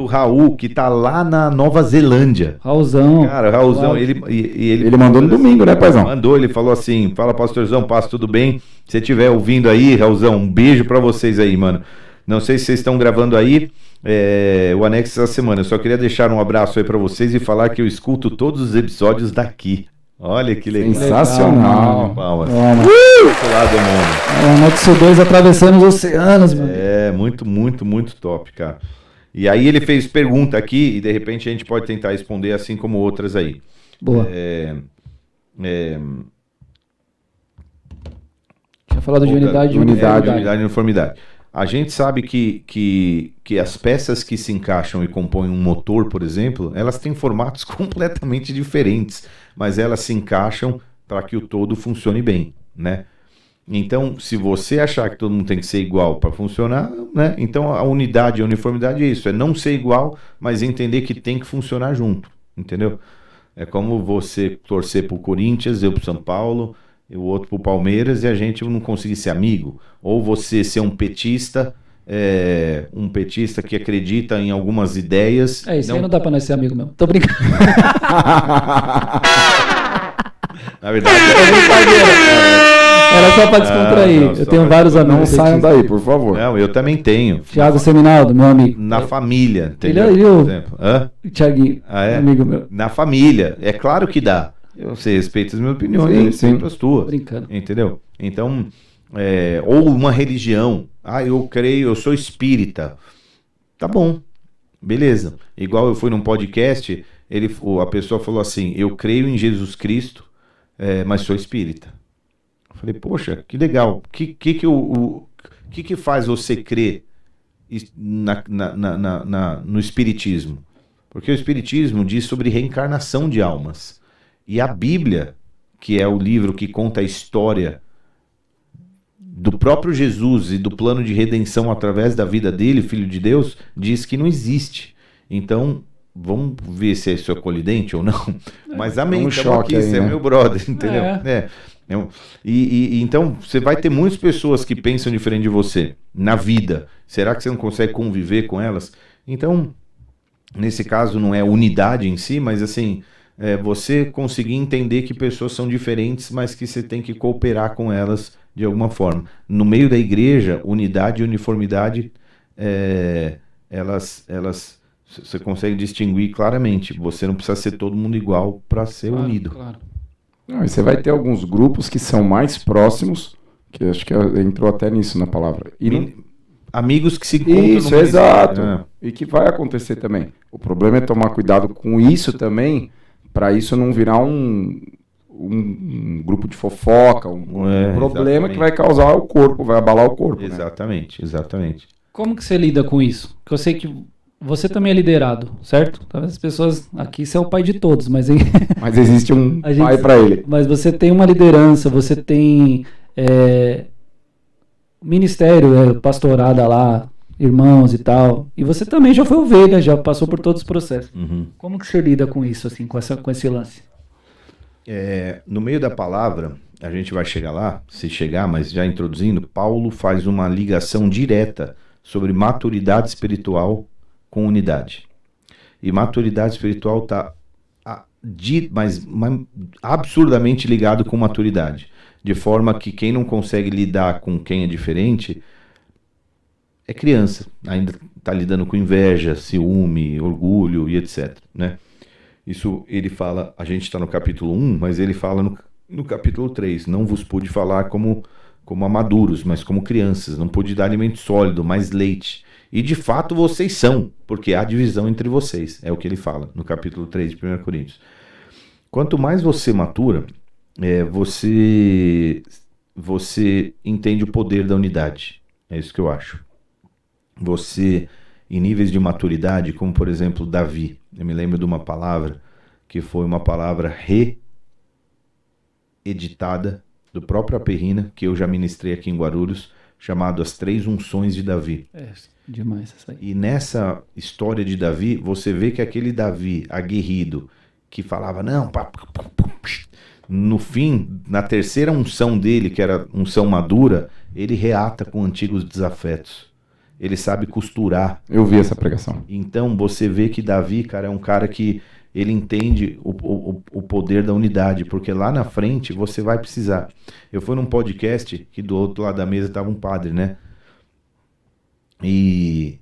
Raul, que tá lá na Nova Zelândia. Raulzão. Cara, Raulzão, ele mandou no domingo, né, paizão? Mandou, ele falou assim, fala, pastorzão, passa tudo bem? Se você estiver ouvindo aí, Raulzão, um beijo pra vocês aí, mano. Não sei se vocês estão gravando aí o Anexo essa semana. Eu só queria deixar um abraço aí pra vocês e falar que eu escuto todos os episódios daqui. Olha que legal. Sensacional. Palmas. Lado, mano. O Anexo 2 atravessando os oceanos, mano. Muito, muito, muito top, cara. E aí ele fez pergunta aqui e de repente a gente pode tentar responder assim como outras aí. Boa. Tinha falado de unidade e uniformidade. A gente sabe que as peças que se encaixam e compõem um motor, por exemplo, elas têm formatos completamente diferentes, mas elas se encaixam para que o todo funcione bem, né? Então, se você achar que todo mundo tem que ser igual para funcionar, né? Então a unidade e a uniformidade é isso, é não ser igual, mas entender que tem que funcionar junto, entendeu? É como você torcer pro Corinthians, eu pro São Paulo, e o outro pro Palmeiras e a gente não conseguir ser amigo. Ou você ser um petista que acredita em algumas ideias. Isso aí não dá pra nós ser amigo mesmo. Tô brincando. Na verdade, era só pra descontrair. Eu tenho vários amigos. Não saiam daí, por favor. Não, eu também tenho. Thiago Seminaldo, meu amigo. Na família, entendeu? Ele por exemplo. Thiaguinho, amigo meu. Na família, é claro que dá. Você respeita as minhas opiniões, eu respeito as tuas. Brincando. Entendeu? Então, ou uma religião. Eu creio, eu sou espírita. Tá bom, beleza. Igual eu fui num podcast, a pessoa falou assim, eu creio em Jesus Cristo, mas sou espírita. Eu falei, poxa, que legal. O que faz você crer no espiritismo? Porque o espiritismo diz sobre reencarnação de almas. E a Bíblia, que é o livro que conta a história do próprio Jesus e do plano de redenção através da vida dele, Filho de Deus, diz que não existe. Então, vamos ver se isso é colidente ou não. Mas amém, estamos aqui, você é meu brother, entendeu? Então, você vai ter muitas pessoas que pensam diferente de você na vida. Será que você não consegue conviver com elas? Então, nesse caso, não é unidade em si, mas assim... você conseguir entender que pessoas são diferentes, mas que você tem que cooperar com elas de alguma forma. No meio da igreja, unidade e uniformidade, você consegue distinguir claramente. Você não precisa ser todo mundo igual para ser unido. Claro. Não, e você vai ter alguns grupos que são mais próximos, que acho que entrou até nisso na palavra. Amigos que se encontram. Isso, exato. E que vai acontecer também. O problema é tomar cuidado com isso também, para isso não virar um grupo de fofoca, um problema exatamente. Que vai causar o corpo, vai abalar o corpo. Exatamente. Como que você lida com isso? Porque eu sei que você também é liderado, certo? Talvez as pessoas... Aqui você é o pai de todos, mas... Mas existe um pai para ele. Mas você tem uma liderança, você tem ministério, pastorada lá, irmãos e tal. E você também já foi ovelha, já passou por todos os processos. Uhum. Como que você lida com isso, assim, com esse lance? No meio da palavra, a gente vai chegar lá, se chegar, mas já introduzindo, Paulo faz uma ligação direta sobre maturidade espiritual com unidade. E maturidade espiritual está mas absurdamente ligado com maturidade. De forma que quem não consegue lidar com quem é diferente é criança, ainda está lidando com inveja, ciúme, orgulho e etc. Né? Isso ele fala, a gente está no capítulo 1, mas ele fala no capítulo 3, não vos pude falar como a maduros, mas como crianças, não pude dar alimento sólido, mas leite. E de fato vocês são, porque há divisão entre vocês, é o que ele fala no capítulo 3 de 1 Coríntios. Quanto mais você matura, você entende o poder da unidade, é isso que eu acho. Você, em níveis de maturidade, como por exemplo Davi, eu me lembro de uma palavra que foi uma palavra reeditada do próprio Aperrina, que eu já ministrei aqui em Guarulhos, chamado As Três Unções de Davi. Demais essa aí. E nessa história de Davi, você vê que aquele Davi aguerrido, que falava, não, no fim, na terceira unção dele, que era unção madura, ele reata com antigos desafetos. Ele sabe costurar. Eu vi essa pregação. Então, você vê que Davi, cara, é um cara que ele entende o poder da unidade, porque lá na frente você vai precisar. Eu fui num podcast que do outro lado da mesa estava um padre, né? E,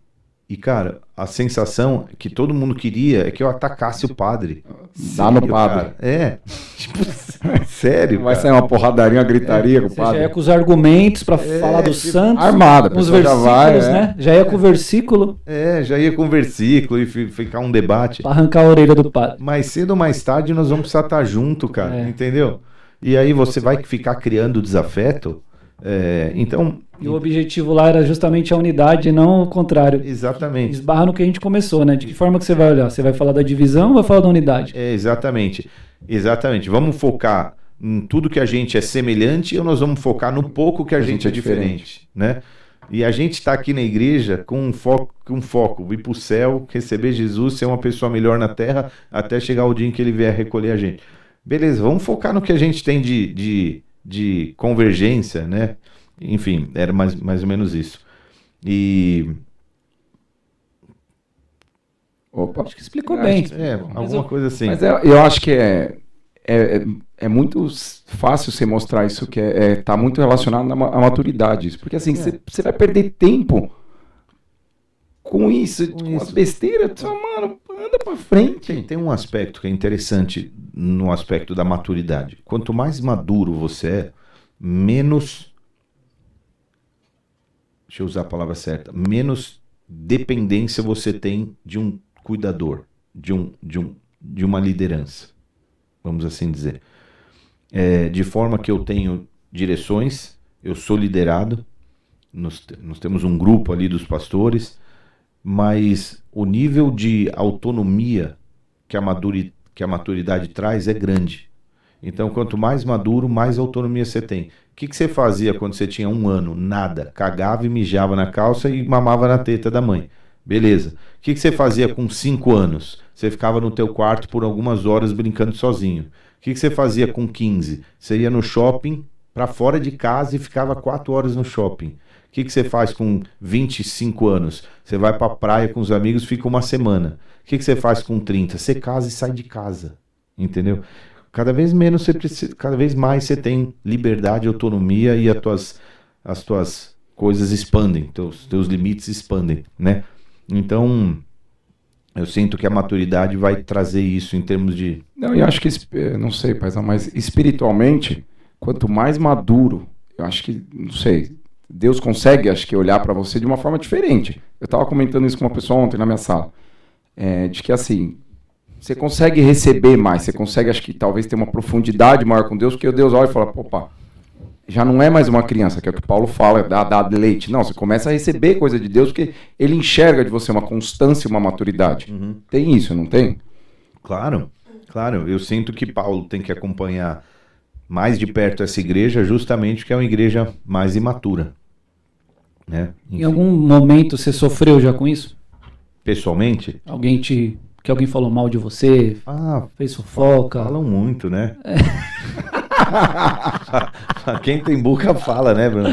cara, a sensação que todo mundo queria é que eu atacasse o padre. Dá no padre. Cara. Tipo, sério, vai cara. sair uma porradaria, uma gritaria com o padre. Já ia com os argumentos para falar dos santos. Armada, com os versículos, já vai, né? Já ia com o versículo. Já ia com o versículo e ficar um debate. Para arrancar a orelha do padre. Mais cedo ou mais tarde nós vamos precisar estar junto, cara, entendeu? E aí você vai ficar criando desafeto. Então... E o objetivo lá era justamente a unidade, e não o contrário. Exatamente. Esbarra no que a gente começou, né? De que forma que você vai olhar? Você vai falar da divisão ou vai falar da unidade? Exatamente. Vamos focar em tudo que a gente é semelhante ou nós vamos focar no pouco que a gente é diferente, né? E a gente está aqui na igreja com um foco, ir para o céu, receber Jesus, ser uma pessoa melhor na terra, até chegar o dia em que ele vier recolher a gente. Beleza, vamos focar no que a gente tem de convergência, né? Enfim, era mais ou menos isso. E... Opa, acho que explicou bem. Alguma coisa assim. Mas eu acho que é muito fácil você mostrar isso, que tá muito relacionado à maturidade. Isso. Porque assim, você vai perder tempo com isso, com as besteiras. Mano, anda pra frente. Tem um aspecto que é interessante no aspecto da maturidade. Quanto mais maduro você é, menos... Deixa eu usar a palavra certa. Menos dependência você tem de um cuidador, de uma liderança, vamos assim dizer. De forma que eu tenho direções, eu sou liderado, nós temos um grupo ali dos pastores, mas o nível de autonomia que a maturidade traz é grande. Então, quanto mais maduro, mais autonomia você tem. O que você fazia quando você tinha 1 ano? Nada. Cagava e mijava na calça e mamava na teta da mãe. Beleza. O que você fazia com 5 anos? Você ficava no teu quarto por algumas horas brincando sozinho. O que você fazia com 15? Você ia no shopping, para fora de casa, e ficava 4 horas no shopping. O que você faz com 25 anos? Você vai para a praia com os amigos, fica 1 semana. O que você faz com 30? Você casa e sai de casa. Entendeu? Cada vez menos você precisa, cada vez mais você tem liberdade, autonomia e as tuas coisas expandem, teus limites expandem, né? Então, eu sinto que a maturidade vai trazer isso em termos de... Não, eu acho que, não sei, paizão, mas espiritualmente, quanto mais maduro, eu acho que, não sei, Deus consegue, acho que, olhar para você de uma forma diferente. Eu estava comentando isso com uma pessoa ontem na minha sala, de que assim... Você consegue receber mais, você consegue, acho que talvez ter uma profundidade maior com Deus, porque o Deus olha e fala, opa, já não é mais uma criança, que é o que Paulo fala, dá leite. Não, você começa a receber coisa de Deus, porque ele enxerga de você uma constância e uma maturidade. Uhum. Tem isso, não tem? Claro. Eu sinto que Paulo tem que acompanhar mais de perto essa igreja, justamente porque é uma igreja mais imatura. Né? Em algum momento você sofreu já com isso? Pessoalmente? Que alguém falou mal de você, fez fofoca. Falam muito, né? Quem tem boca fala, né, Bruno?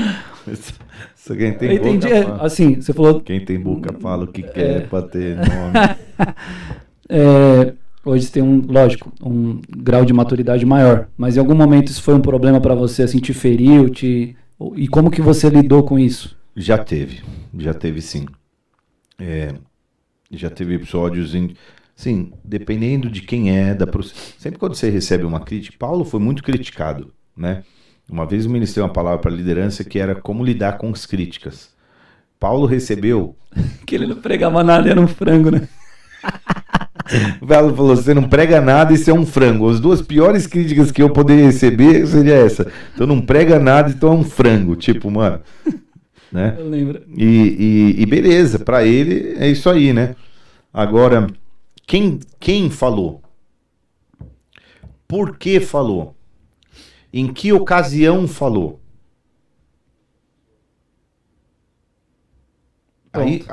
Quem tem entendi, boca fala. Assim, você falou... Quem tem boca fala o que quer pra ter nome. Hoje você tem um grau de maturidade maior, mas em algum momento isso foi um problema pra você, assim, te feriu, e como que você lidou com isso? Já teve sim. Já teve episódios sim, dependendo de quem sempre quando você recebe uma crítica, Paulo foi muito criticado, né? Uma vez eu ministrei uma palavra para a liderança que era como lidar com as críticas. Paulo recebeu... Que ele não pregava nada, era um frango, né? O Paulo falou, você não prega nada e você é um frango. As 2 piores críticas que eu poderia receber seria essa. Então não prega nada e então é um frango. Tipo, mano... Né? Eu lembro. E beleza, para ele é isso aí, né? Agora... Quem falou? Por que falou? Em que ocasião falou? Aí,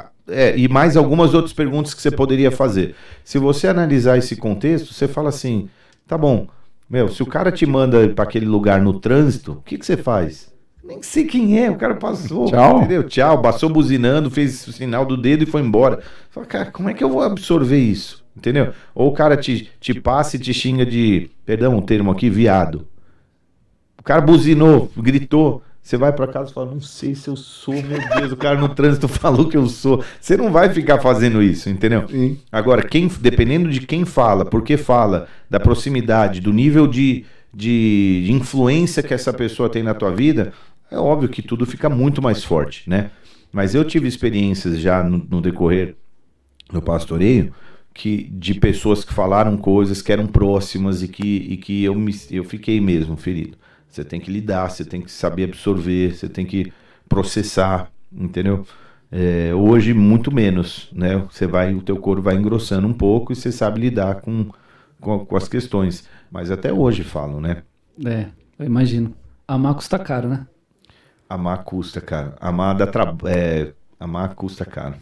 e mais algumas outras perguntas que você poderia fazer. Se você analisar esse contexto, você fala assim, tá bom, Meu, se o cara te manda para aquele lugar no trânsito, o que você faz? Nem sei quem é, o cara passou, Tchau. entendeu? Tchau, passou buzinando, fez o sinal do dedo e foi embora. Fala, cara, como é que eu vou absorver isso? Entendeu? Ou o cara te passa e te xinga de, perdão, um termo aqui, viado. O cara buzinou, gritou. Você vai pra casa e fala, não sei se eu sou, meu Deus, o cara no trânsito falou que eu sou. Você não vai ficar fazendo isso, entendeu? Sim. Agora, dependendo de quem fala, por que fala, da proximidade, do nível de influência que essa pessoa tem na tua vida, é óbvio que tudo fica muito mais forte, né? Mas eu tive experiências já no decorrer do pastoreio, de pessoas que falaram coisas que eram próximas e que eu fiquei mesmo ferido. Você tem que lidar, você tem que saber absorver, você tem que processar, entendeu? Hoje, muito menos, né? O teu couro vai engrossando um pouco e você sabe lidar com as questões. Mas até hoje falam, né? Eu imagino. Amar custa caro, né? Amar custa, cara. Amar custa caro.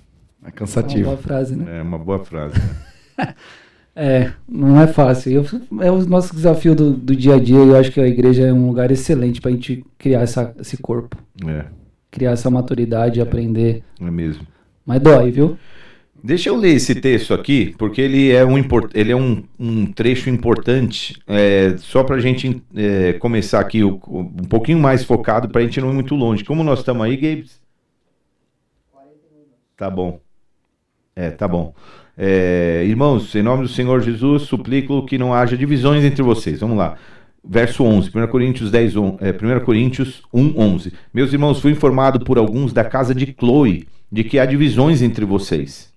É cansativo. É uma boa frase, né? É uma boa frase. Não é fácil. É o nosso desafio do dia a dia. Eu acho que a igreja é um lugar excelente pra gente criar esse corpo. Criar essa maturidade, aprender. É mesmo. Mas dói, viu? Deixa eu ler esse texto aqui, porque ele é um trecho importante, só para a gente começar aqui um pouquinho mais focado, para a gente não ir muito longe. Como nós estamos aí, Gabes? 40 minutos. Tá bom. Tá bom. Irmãos, em nome do Senhor Jesus, suplico que não haja divisões entre vocês. Vamos lá. Verso 11, 1 Coríntios 1 Coríntios 1, 11. Meus irmãos, fui informado por alguns da casa de Cloe de que há divisões entre vocês.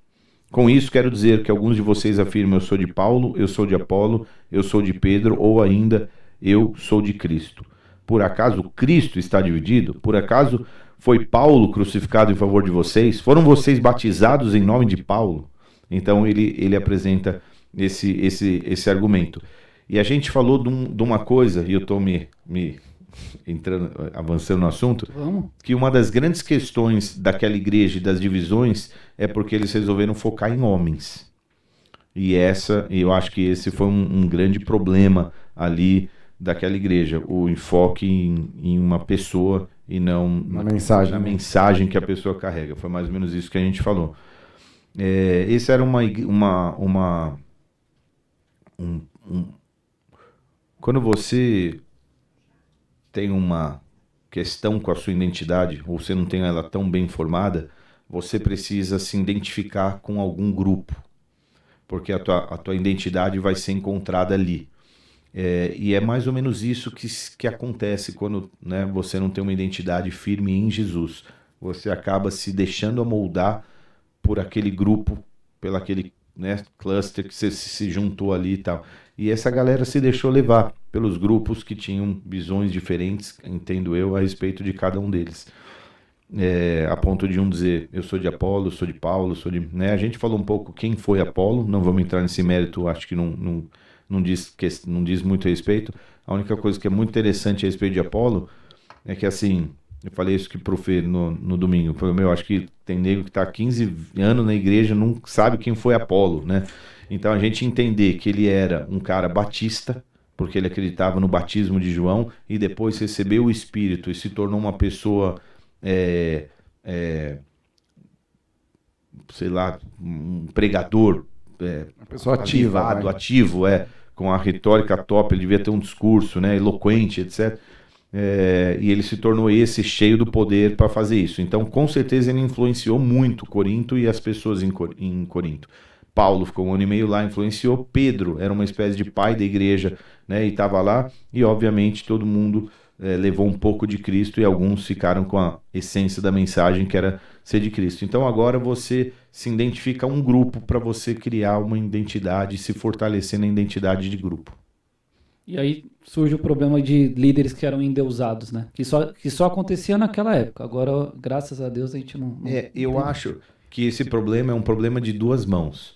Com isso, quero dizer que alguns de vocês afirmam eu sou de Paulo, eu sou de Apolo, eu sou de Pedro, ou ainda eu sou de Cristo. Por acaso Cristo está dividido? Por acaso foi Paulo crucificado em favor de vocês? Foram vocês batizados em nome de Paulo? Então ele apresenta esse argumento. E a gente falou de uma coisa, e eu estou avançando no assunto, que uma das grandes questões daquela igreja e das divisões é porque eles resolveram focar em homens. E eu acho que esse foi um grande problema ali daquela igreja, o enfoque em uma pessoa e não na mensagem que a pessoa carrega. Foi mais ou menos isso que a gente falou. Esse era quando você tem uma questão com a sua identidade, ou você não tem ela tão bem formada, você precisa se identificar com algum grupo, porque a tua identidade vai ser encontrada ali. E é mais ou menos isso que acontece quando, né, você não tem uma identidade firme em Jesus. Você acaba se deixando amoldar por aquele grupo, pelo aquele, né, cluster que você se juntou ali e tal. E essa galera se deixou levar pelos grupos que tinham visões diferentes, entendo eu, a respeito de cada um deles. A ponto de um dizer, eu sou de Apolo, eu sou de Paulo, né? A gente falou um pouco quem foi Apolo, não vamos entrar nesse mérito, acho que não diz muito a respeito. A única coisa que é muito interessante a respeito de Apolo é que, assim, eu falei isso que pro Fê no domingo, eu acho que tem nego que está há 15 anos na igreja não sabe quem foi Apolo, né? Então a gente entender que ele era um cara batista, porque ele acreditava no batismo de João, e depois recebeu o Espírito e se tornou uma pessoa, sei lá, um pregador, uma pessoa ativa, ativo, com a retórica top, ele devia ter um discurso, né, eloquente, etc. E ele se tornou cheio do poder para fazer isso. Então, com certeza, ele influenciou muito Corinto e as pessoas em Corinto. Paulo ficou 1 ano e meio lá, influenciou. Pedro era uma espécie de pai da igreja, né, e estava lá. E, obviamente, todo mundo levou um pouco de Cristo e alguns ficaram com a essência da mensagem, que era ser de Cristo. Então, agora você se identifica a um grupo para você criar uma identidade e se fortalecer na identidade de grupo. E aí surge o problema de líderes que eram endeusados, né? Que só acontecia naquela época. Agora, graças a Deus, a gente não eu acho que esse problema é um problema de duas mãos.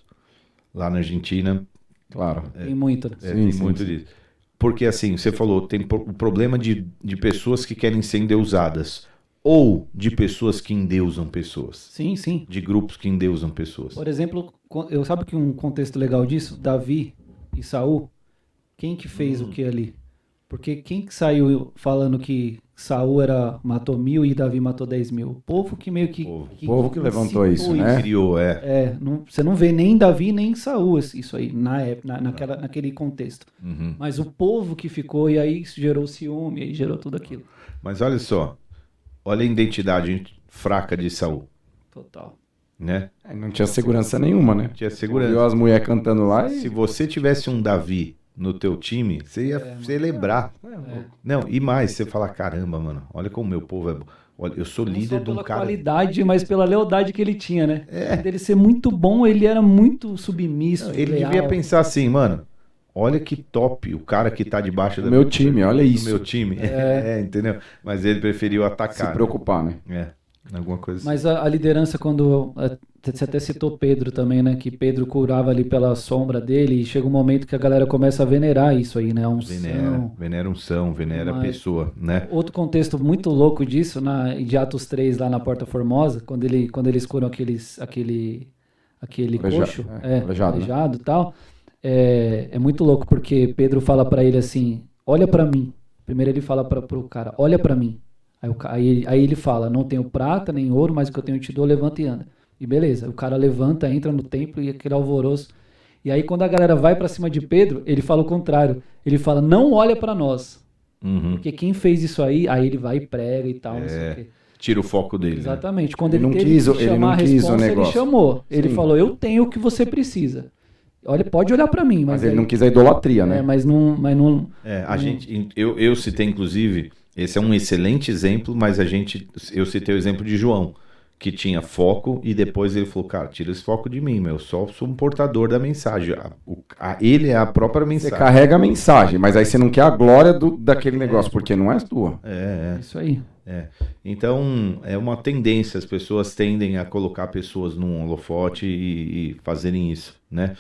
Lá na Argentina, claro. Tem muito, né? Tem muito disso. Porque, assim, você falou, tem o problema de pessoas que querem ser endeusadas. Ou de pessoas que endeusam pessoas. Sim, sim. De grupos que endeusam pessoas. Por exemplo, sabe que um contexto legal disso? Davi e Saul, Quem que fez o que ali? Porque quem que saiu falando que Saul matou 1.000 e Davi matou 10.000? O povo que meio que... O povo que levantou isso, né? Criou, você não vê nem Davi nem Saul isso aí, naquele contexto. Uhum. Mas o povo que ficou, e aí isso gerou ciúme, aí gerou tudo aquilo. Mas olha só, olha a identidade fraca de Saul, Total. né? Não tinha segurança nenhuma, né? Tinha segurança. Viu as mulheres cantando lá e... Se você tivesse um Davi no teu time, você ia celebrar. Não, e mais, você falar, caramba, mano, olha como meu povo é bom. Olha, eu sou Não líder só de um pela cara... qualidade, mas pela lealdade que ele tinha, né? Dele ser muito bom, ele era muito submisso, Ele leal. devia pensar assim, mano, olha que top o cara que tá debaixo do meu time, olha isso. Do meu time. Entendeu? Mas ele preferiu atacar. Se preocupar, né? Alguma coisa assim. Mas a liderança, quando... Você até citou Pedro também, né? Que Pedro curava ali pela sombra dele e chega um momento que a galera começa a venerar isso aí, né? Venera unção, venera a pessoa, né? Outro contexto muito louco disso, de Atos 3, lá na Porta Formosa, quando eles curam aquele coxo, aleijado e tal, é muito louco, porque Pedro fala pra ele assim, olha pra mim. Primeiro ele fala pro cara, olha pra mim. Aí ele fala, não tenho prata nem ouro, mas o que eu tenho te dou, levanta e anda. E beleza, o cara levanta, entra no templo e aquele alvoroço. E aí quando a galera vai pra cima de Pedro, ele fala o contrário. Ele fala, não olha pra nós. Uhum. Porque quem fez isso aí ele vai e prega e tal, não sei o quê. Tira o foco dele. Exatamente. Né? Quando ele teve que chamar a responsa, ele chamou. Ele falou, eu tenho o que você precisa. Olha, pode olhar pra mim. Mas ele não quis a idolatria, né? Mas não... Eu citei, inclusive, esse é um excelente exemplo, mas eu citei o exemplo de João, que tinha foco e depois ele falou, cara, tira esse foco de mim, eu só sou um portador da mensagem. Ele é a própria mensagem. Você carrega a mensagem, mas aí você não quer a glória daquele negócio, porque não é tua. Isso aí. Então, é uma tendência, as pessoas tendem a colocar pessoas num holofote e fazerem isso, né?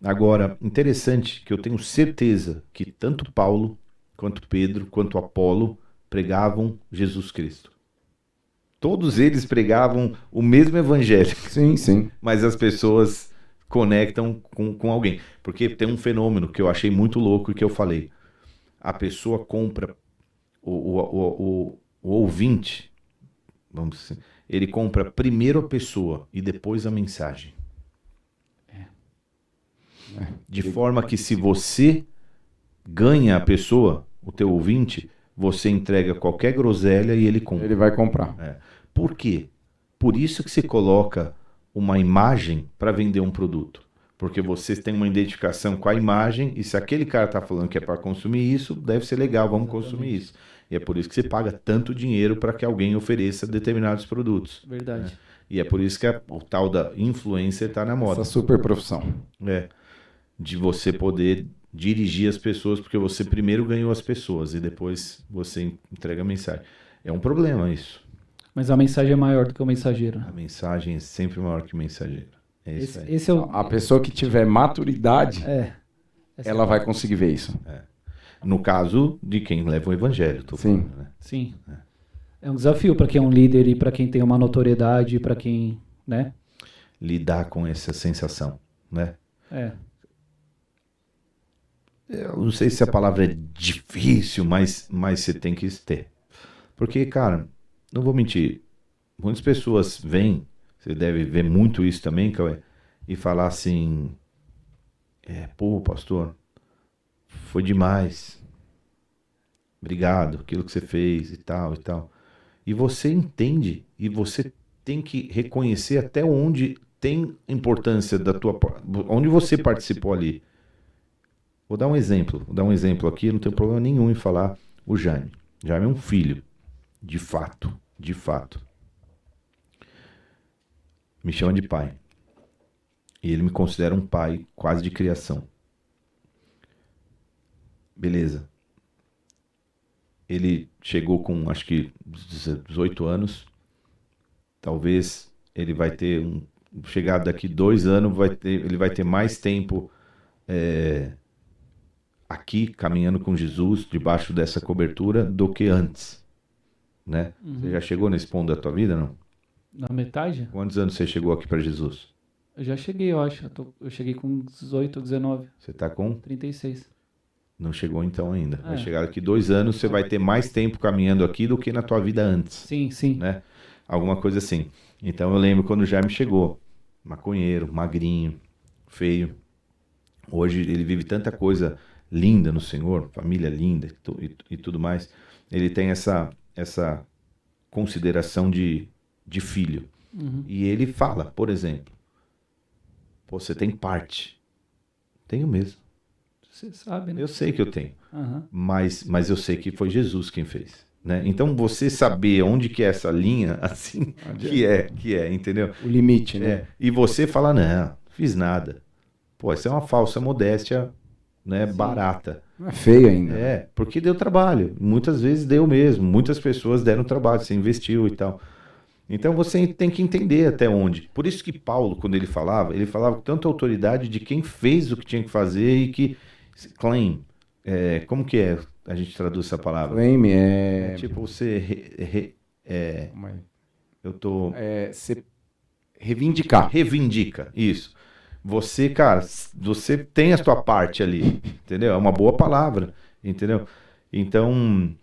Agora, interessante que eu tenho certeza que tanto Paulo, quanto Pedro, quanto Apolo pregavam Jesus Cristo. Todos eles pregavam o mesmo evangelho. Sim, sim. Mas as pessoas conectam com alguém. Porque tem um fenômeno que eu achei muito louco e que eu falei. A pessoa compra, o ouvinte, vamos dizer, ele compra primeiro a pessoa e depois a mensagem. De forma que se você ganha a pessoa, o teu ouvinte, você entrega qualquer groselha e ele compra. Ele vai comprar. Por quê? Por isso que você coloca uma imagem para vender um produto. Porque você tem uma identificação com a imagem e se aquele cara está falando que é para consumir isso, deve ser legal, vamos consumir isso. E é por isso que você paga tanto dinheiro para que alguém ofereça determinados produtos. Verdade. E é por isso que o tal da influencer está na moda. Essa super profissão. De você poder dirigir as pessoas, porque você primeiro ganhou as pessoas e depois você entrega a mensagem. É um problema isso. Mas a mensagem é maior do que o mensageiro. A mensagem é sempre maior que o mensageiro. É isso aí. Esse é A pessoa que tiver maturidade, ela vai conseguir ver isso. No caso de quem leva o evangelho. Sim. Falando, né? Sim. É um desafio para quem é um líder e para quem tem uma notoriedade, para quem, né? Lidar com essa sensação, né? Eu não sei se a palavra é difícil, mas você tem que ter. Porque, cara, não vou mentir, muitas pessoas vêm, você deve ver muito isso também, Cauê, e falar assim, pô, pastor, foi demais, obrigado, aquilo que você fez e tal e tal. E você entende, e você tem que reconhecer até onde tem importância onde você participou ali. Vou dar um exemplo aqui, não tenho problema nenhum em falar o Jaime. Jaime é um filho, de fato. Me chama de pai. E ele me considera um pai quase de criação. Beleza. Ele chegou com, acho que, 18 anos. Talvez ele vai ter chegado daqui 2 anos, ele vai ter mais tempo aqui, caminhando com Jesus, debaixo dessa cobertura, do que antes. Né? Você já chegou nesse ponto da tua vida, não? Na metade? Quantos anos você chegou aqui para Jesus? Eu já cheguei, eu acho. Eu cheguei com 18, 19. Você tá com? 36. Não chegou então ainda. Vai chegar daqui 2 anos, você vai ter mais tempo caminhando aqui do que na tua vida antes. Sim, sim. Né? Alguma coisa assim. Então eu lembro quando o Jaime chegou, maconheiro, magrinho, feio. Hoje ele vive tanta coisa linda no Senhor, família linda e tudo mais. Ele tem essa consideração de filho. Uhum. E ele fala, por exemplo, pô, você tem parte. Tenho mesmo. Você sabe, né? Eu sei que eu tenho. Uhum. Mas eu sei que foi Jesus quem fez. Né? Então você saber onde que é essa linha, assim, que é, entendeu? O limite, né? E você fala, não, fiz nada. Pô, isso é uma falsa modéstia, né, barata. Não é feio ainda. Porque deu trabalho. Muitas vezes deu mesmo. Muitas pessoas deram trabalho, você investiu e tal. Então você tem que entender até onde. Por isso que Paulo, quando ele falava com tanta autoridade de quem fez o que tinha que fazer e que claim. Como que é? A gente traduz essa palavra? Claim tipo você você reivindicar. Reivindica, isso. Você, cara, você tem a sua parte ali, entendeu? É uma boa palavra, entendeu? Então,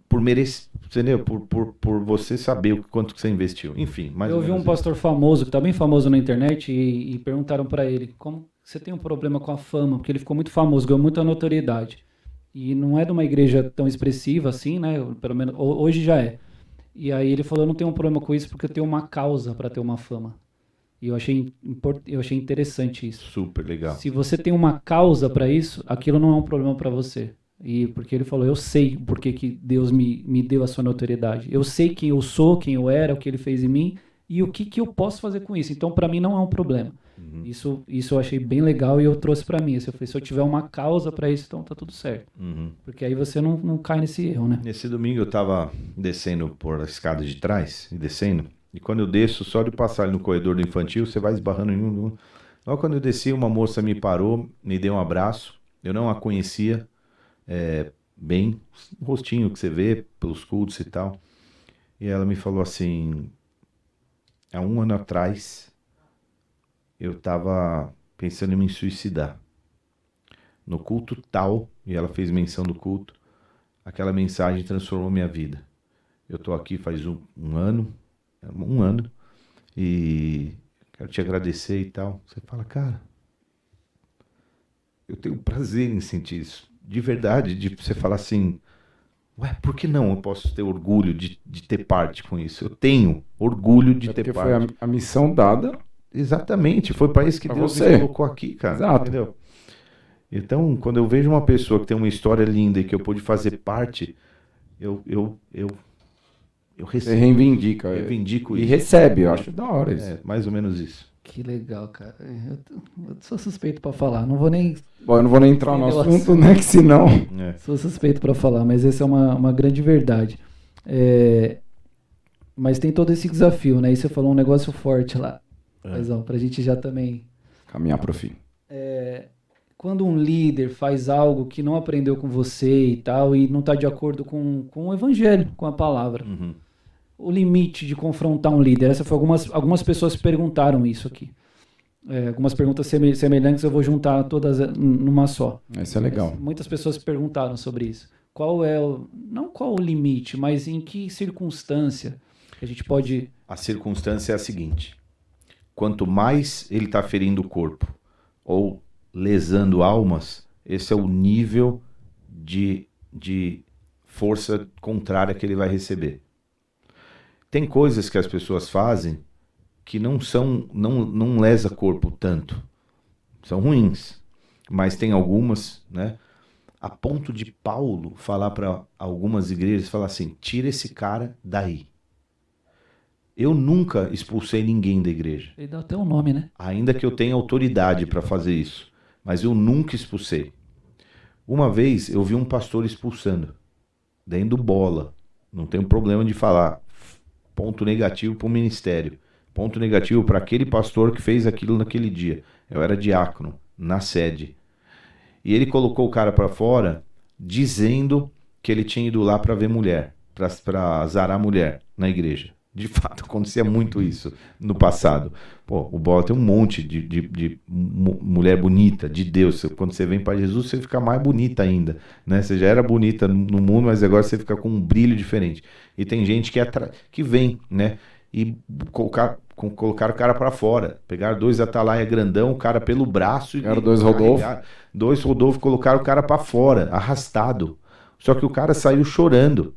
por merecer, entendeu? Por você saber o quanto que você investiu. Enfim, mais eu ou ouvi menos um pastor famoso, que está bem famoso na internet, e perguntaram para ele, como você tem um problema com a fama? Porque ele ficou muito famoso, ganhou muita notoriedade. E não é de uma igreja tão expressiva assim, né? Pelo menos hoje já é. E aí ele falou, eu não tenho um problema com isso porque eu tenho uma causa para ter uma fama. E eu achei interessante isso. Super legal. Se você tem uma causa para isso, aquilo não é um problema para você. E porque ele falou, eu sei porque que Deus me deu a sua notoriedade. Eu sei quem eu sou, quem eu era, o que ele fez em mim e o que eu posso fazer com isso. Então, para mim, não é um problema. Uhum. Isso eu achei bem legal e eu trouxe para mim. Eu falei, se eu tiver uma causa para isso, então tá tudo certo. Uhum. Porque aí você não cai nesse erro, né? Nesse domingo eu tava descendo por a escada de trás, e descendo, e quando eu desço, só de passar ali no corredor do infantil, você vai esbarrando em um. Logo quando eu desci, uma moça me parou, me deu um abraço, eu não a conhecia bem, o rostinho que você vê pelos cultos e tal, e ela me falou assim, há 1 ano atrás, eu tava pensando em me suicidar. No culto tal, e ela fez menção do culto, aquela mensagem transformou minha vida. Eu tô aqui faz um ano, e quero te agradecer e tal. Você fala, cara, eu tenho prazer em sentir isso. De verdade, de você falar assim, ué, por que não eu posso ter orgulho de ter parte com isso? Eu tenho orgulho de ter parte. Foi a missão dada. Exatamente, foi para isso que Deus me colocou aqui, cara. Exato. Entendeu? Então, quando eu vejo uma pessoa que tem uma história linda e que eu pude fazer parte, eu recebo. Você reivindica. Reivindico e isso. recebe, eu acho da hora isso. Mais ou menos isso. Que legal, cara. Eu sou suspeito para falar. Não vou nem... Bom, eu não vou nem entrar no assunto, né? Que senão... Sou suspeito para falar, mas essa é uma grande verdade. Mas tem todo esse desafio, né? E você falou um negócio forte lá. Paizão, pra gente já também... Caminhar pro fim. Quando um líder faz algo que não aprendeu com você e tal, e não está de acordo com o evangelho, com a palavra. Uhum. O limite de confrontar um líder. Essa foi algumas pessoas perguntaram isso aqui. Algumas perguntas semelhantes eu vou juntar todas numa só. Isso é legal. Muitas pessoas perguntaram sobre isso. Não qual o limite, mas em que circunstância a gente pode... A circunstância é a seguinte. Quanto mais ele está ferindo o corpo ou lesando almas, esse é o nível de força contrária que ele vai receber. Tem coisas que as pessoas fazem que não lesa corpo tanto. São ruins. Mas tem algumas, né? A ponto de Paulo falar para algumas igrejas, falar assim, tira esse cara daí. Eu nunca expulsei ninguém da igreja. Ele dá até um nome, né? Ainda que eu tenha autoridade para fazer isso. Mas eu nunca expulsei. Uma vez eu vi um pastor expulsando. Dando bola. Não tenho problema de falar. Ponto negativo para o ministério. Ponto negativo para aquele pastor que fez aquilo naquele dia. Eu era diácono, na sede. E ele colocou o cara para fora, dizendo que ele tinha ido lá para ver mulher, para zarar mulher na igreja. De fato, acontecia muito isso no passado. Pô, o Bola tem um monte de mulher bonita, de Deus. Quando você vem para Jesus, você fica mais bonita ainda, né? Você já era bonita no mundo, mas agora você fica com um brilho diferente. E tem gente que vem, né? E colocar o cara para fora. Pegaram 2 Atalaia grandão, o cara pelo braço. Pegaram 2 Rodolfo. 2 Rodolfo, colocaram o cara para fora, arrastado. Só que o cara saiu chorando.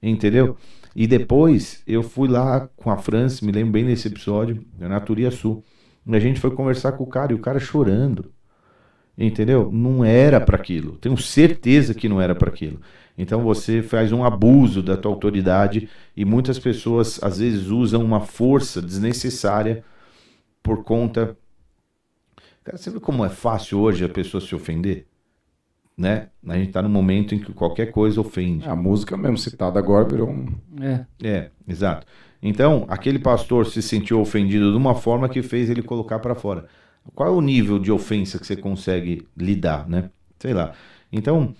Entendeu? E depois eu fui lá com a França, me lembro bem desse episódio, na Turiaçu. E a gente foi conversar com o cara e o cara chorando. Entendeu? Não era para aquilo. Tenho certeza que não era para aquilo. Então você faz um abuso da tua autoridade e muitas pessoas às vezes usam uma força desnecessária por conta... Cara, você vê como é fácil hoje a pessoa se ofender? Né? A gente tá num momento em que qualquer coisa ofende. A música mesmo citada agora virou um... Exato. Então, aquele pastor se sentiu ofendido de uma forma que fez ele colocar para fora. Qual é o nível de ofensa que você consegue lidar, né? Sei lá. Então,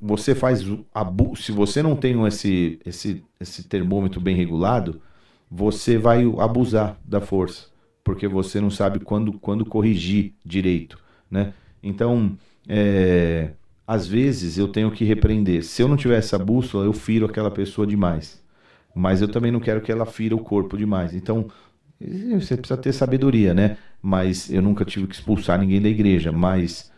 você faz abuso. Se você não tem esse termômetro bem regulado, você vai abusar da força, porque você não sabe quando corrigir direito, né? Então... às vezes eu tenho que repreender. Se eu não tiver essa bússola, eu firo aquela pessoa demais. Mas eu também não quero que ela fira o corpo demais. Então, você precisa ter sabedoria, né? Mas eu nunca tive que expulsar ninguém da igreja. Mas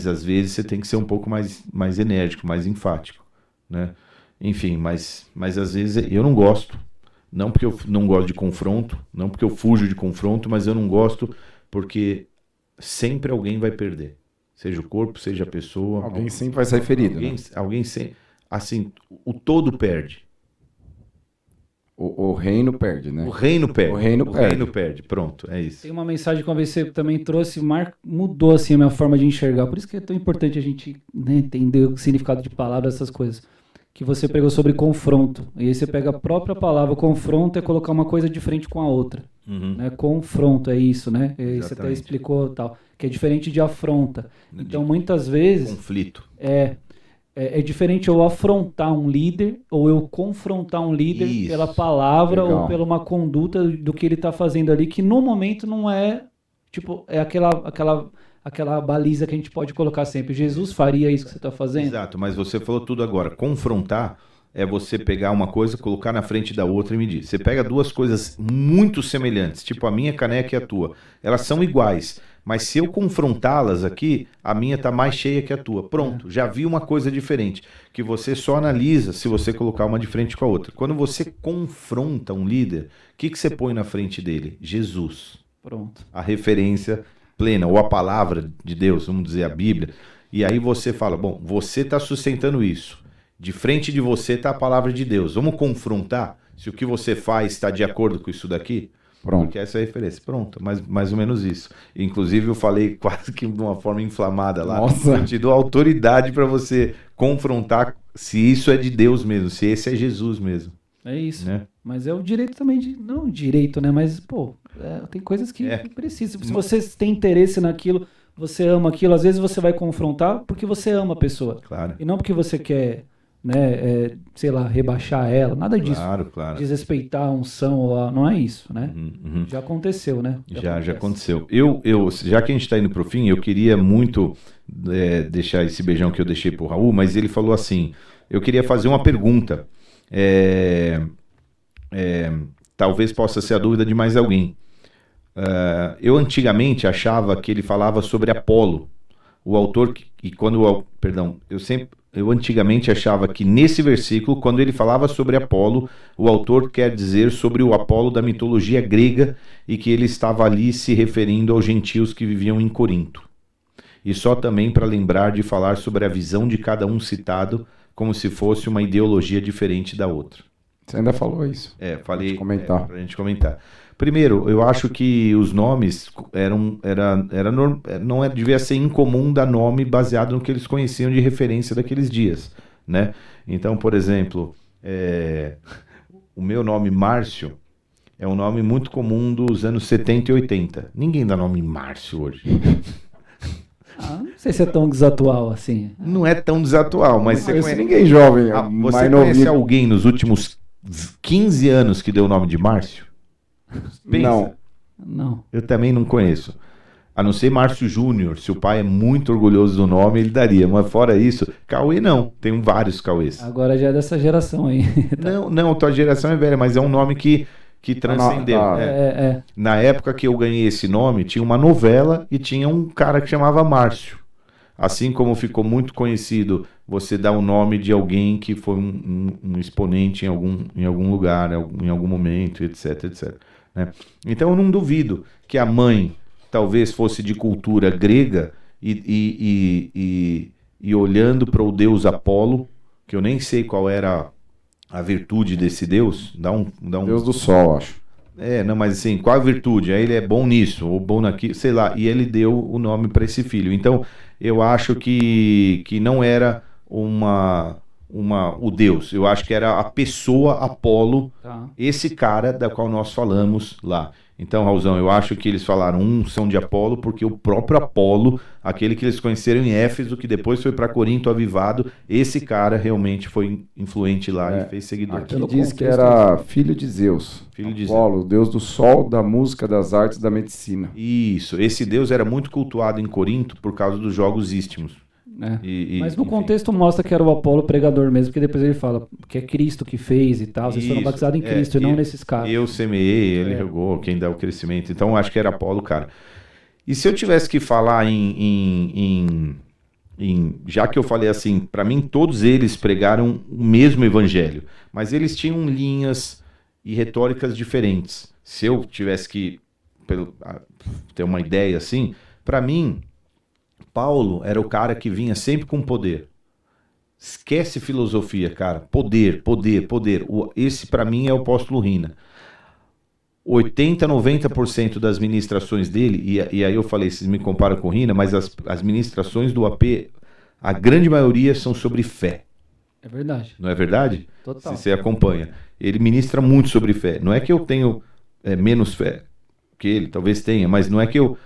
às vezes você tem que ser um pouco mais enérgico, mais enfático, né? Enfim, mas às vezes eu não gosto. Não porque eu não gosto de confronto, não porque eu fujo de confronto, mas eu não gosto porque... sempre alguém vai perder. Seja o corpo, seja a pessoa. Alguém sempre vai sair ferido. Alguém sempre... Assim, o todo perde. O reino perde, né? O reino perde. O reino perde. Pronto, é isso. Tem uma mensagem que uma vez você também trouxe, mudou assim a minha forma de enxergar. Por isso que é tão importante a gente, né, entender o significado de palavras, essas coisas. Que você pregou sobre confronto. E aí você pega a própria palavra confronto e colocar uma coisa diferente com a outra. Né? Confronto, é isso, né? E você até explicou tal, que é diferente de afronta. Então, muitas vezes... Conflito. É diferente eu afrontar um líder ou eu confrontar um líder pela palavra ou pela uma conduta do que ele está fazendo ali, que no momento não é, tipo, é aquela baliza que a gente pode colocar sempre. Jesus faria isso que você está fazendo? Exato, mas você falou tudo agora. Confrontar é você pegar uma coisa, colocar na frente da outra e medir. Você pega duas coisas muito semelhantes, tipo a minha caneca e a tua. Elas são iguais, mas se eu confrontá-las aqui, a minha está mais cheia que a tua. Pronto, já vi uma coisa diferente, que você só analisa se você colocar uma de frente com a outra. Quando você confronta um líder, o que você põe na frente dele? Jesus. Pronto. A referência plena, ou a palavra de Deus, vamos dizer, a Bíblia. E aí você fala, bom, você está sustentando isso. De frente de você está a palavra de Deus. Vamos confrontar se o que você faz está de acordo com isso daqui? Pronto. Porque essa é a referência. Pronto, mais ou menos isso. Inclusive eu falei quase que de uma forma inflamada lá. Nossa. Eu te dou autoridade para você confrontar se isso é de Deus mesmo, se esse é Jesus mesmo. É isso. Né? Mas é o direito também de... Não direito, né? Mas, pô, tem coisas que precisam. Se você tem interesse naquilo, você ama aquilo, às vezes você vai confrontar porque você ama a pessoa. Claro. E não porque você quer... né, sei lá, rebaixar ela, nada disso. Claro. Desrespeitar a unção, não é isso, né? Já aconteceu, né? Já aconteceu. Eu, já que a gente está indo para o fim, eu queria muito deixar esse beijão que eu deixei para o Raul, mas ele falou assim, eu queria fazer uma pergunta, talvez possa ser a dúvida de mais alguém. Eu antigamente achava que ele falava sobre Apolo, o autor, eu antigamente achava que nesse versículo, quando ele falava sobre Apolo, o autor quer dizer sobre o Apolo da mitologia grega e que ele estava ali se referindo aos gentios que viviam em Corinto. E só também para lembrar de falar sobre a visão de cada um citado como se fosse uma ideologia diferente da outra. Você ainda falou isso. Falei comentar. Pra gente comentar. Primeiro, eu acho que os nomes não devia ser incomum dar nome baseado no que eles conheciam de referência daqueles dias, né? Então, por exemplo, o meu nome Márcio é um nome muito comum dos anos 70 e 80. Ninguém dá nome Márcio hoje. Não sei se é tão desatual assim. Não é tão desatual, mas Você conhece ninguém jovem. Você conhece alguém nos últimos 15 anos que deu o nome de Márcio? Pensa. Não. Eu também não conheço. A não ser Márcio Júnior. Se o pai é muito orgulhoso do nome, ele daria. Mas fora isso, Cauê não. Tem vários Cauês. Agora já é dessa geração aí. Não, tua geração é velha, mas é um nome que transcendeu. Na época que eu ganhei esse nome, tinha uma novela e tinha um cara que chamava Márcio. Assim como ficou muito conhecido você dar o nome de alguém que foi um exponente em algum lugar, em algum momento, etc, etc. Né? Então eu não duvido que a mãe talvez fosse de cultura grega e olhando para o deus Apolo, que eu nem sei qual era a virtude desse deus. Deus do sol, acho. Não, mas assim, qual a virtude? Aí ele é bom nisso, ou bom naquilo, sei lá, e ele deu o nome para esse filho. Então, eu acho que não era o Deus, eu acho que era a pessoa Apolo, esse cara da qual nós falamos lá. Então, Raulzão, eu acho que eles falaram são de Apolo, porque o próprio Apolo, aquele que eles conheceram em Éfeso, que depois foi para Corinto avivado, esse cara realmente foi influente lá e fez seguidores. Aqui diz que era filho de Zeus. Filho de Apolo, Zeus. Deus do sol, da música, das artes, da medicina. Isso, esse deus era muito cultuado em Corinto por causa dos jogos istmos. Mas no contexto mostra que era o Apolo pregador mesmo, porque depois ele fala que é Cristo que fez e tal, vocês foram batizados em Cristo e não nesses caras. Eu semeei, ele regou, quem dá o crescimento. Então acho que era Apolo, cara. E se eu tivesse que falar já que eu falei assim, para mim todos eles pregaram o mesmo evangelho, mas eles tinham linhas e retóricas diferentes. Se eu tivesse que ter uma ideia assim, para mim Paulo era o cara que vinha sempre com poder. Esquece filosofia, cara. Poder. Esse, para mim, é o apóstolo Rina. 80%, 90% das ministrações dele, e aí eu falei, vocês me comparam com o Rina, mas as ministrações do AP, a grande maioria são sobre fé. É verdade. Não é verdade? Total. Se você acompanha. Ele ministra muito sobre fé. Não é que eu tenho menos fé que ele, talvez tenha, mas não é que eu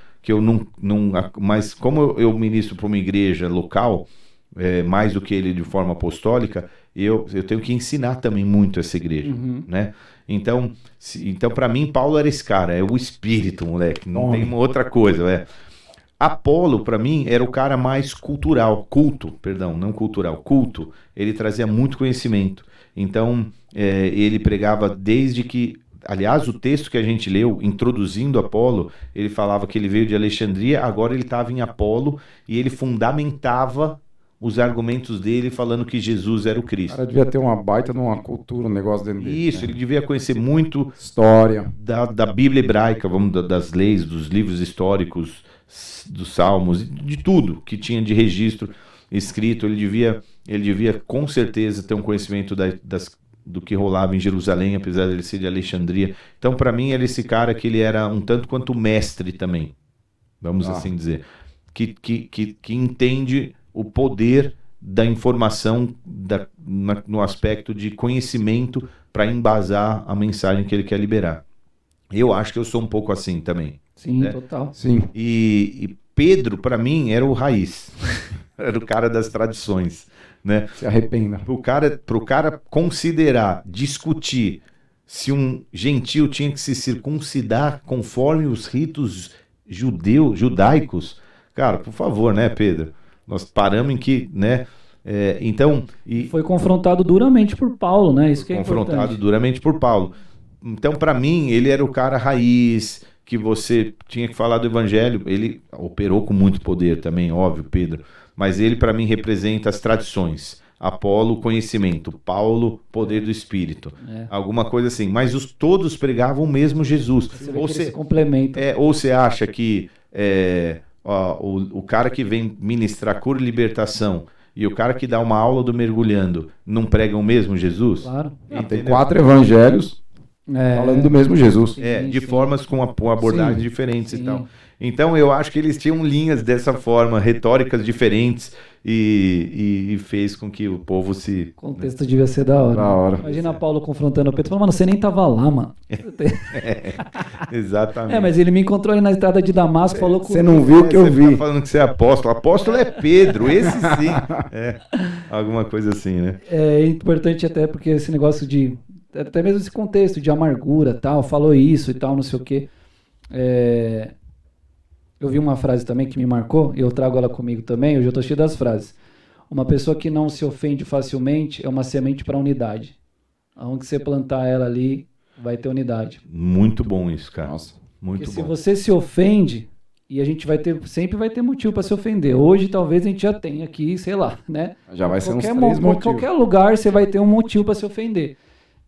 não, mas como eu ministro para uma igreja local, mais do que ele de forma apostólica, eu tenho que ensinar também muito essa igreja, né? Então para mim, Paulo era esse cara, é o espírito, moleque, não tem uma outra coisa, Apolo, para mim, era o cara mais culto, ele trazia muito conhecimento, então ele pregava desde que. Aliás, o texto que a gente leu, introduzindo Apolo, ele falava que ele veio de Alexandria, agora ele estava em Apolo e ele fundamentava os argumentos dele falando que Jesus era o Cristo. O cara devia ter uma baita numa cultura, um negócio dentro dele. Isso, ele devia conhecer muito história da Bíblia hebraica, das leis, dos livros históricos, dos salmos, de tudo que tinha de registro escrito. Ele devia com certeza ter um conhecimento do que rolava em Jerusalém, apesar de ele ser de Alexandria. Então, para mim, era esse cara que ele era um tanto quanto mestre também, vamos assim dizer, que entende o poder da informação no aspecto de conhecimento para embasar a mensagem que ele quer liberar. Eu acho que eu sou um pouco assim também. Sim, né? Total. Sim. E Pedro, para mim, era o raiz. Era o cara das tradições. Né? Se arrependa. Pro cara considerar, discutir se um gentil tinha que se circuncidar conforme os ritos judaicos, cara, por favor, né, Pedro? Nós paramos em que, né? Então... Foi confrontado duramente por Paulo, né? Isso que é confrontado importante. Duramente por Paulo. Então, para mim, ele era o cara raiz, que você tinha que falar do evangelho. Ele operou com muito poder também, óbvio, Pedro. Mas ele, para mim, representa as tradições. Apolo, conhecimento. Paulo, poder do Espírito. Alguma coisa assim. Mas todos pregavam o mesmo Jesus. Ou se complementa. Ou você acha que o cara que vem ministrar cura e libertação e o cara que dá uma aula do mergulhando não pregam o mesmo Jesus? Claro. Tem 4 evangelhos falando do mesmo Jesus. De formas com abordagens diferentes e tal. Então eu acho que eles tinham linhas dessa forma, retóricas diferentes, e fez com que o povo se... O contexto devia ser da hora. Da hora. Imagina Paulo confrontando o Pedro, falando, mano, você nem tava lá, mano. Exatamente. Mas ele me encontrou aí na estrada de Damasco, falou com Você não viu o que eu Você vi. tá falando que você é apóstolo. Apóstolo é Pedro, esse sim. Alguma coisa assim, né? É importante até porque esse negócio de... Até mesmo esse contexto de amargura, tal, falou isso e tal, não sei o quê. Eu vi uma frase também que me marcou, e eu trago ela comigo também, hoje eu estou cheio das frases. Uma pessoa que não se ofende facilmente é uma semente para unidade. Aonde você plantar ela ali, vai ter unidade. Muito bom isso, cara. Nossa. Muito Porque bom. se você se ofende, e a gente sempre vai ter motivo para se ofender. Hoje talvez a gente já tenha aqui, sei lá, né? Já vai ser uns Qualquer 3 motivos. qualquer lugar você vai ter um motivo para se ofender.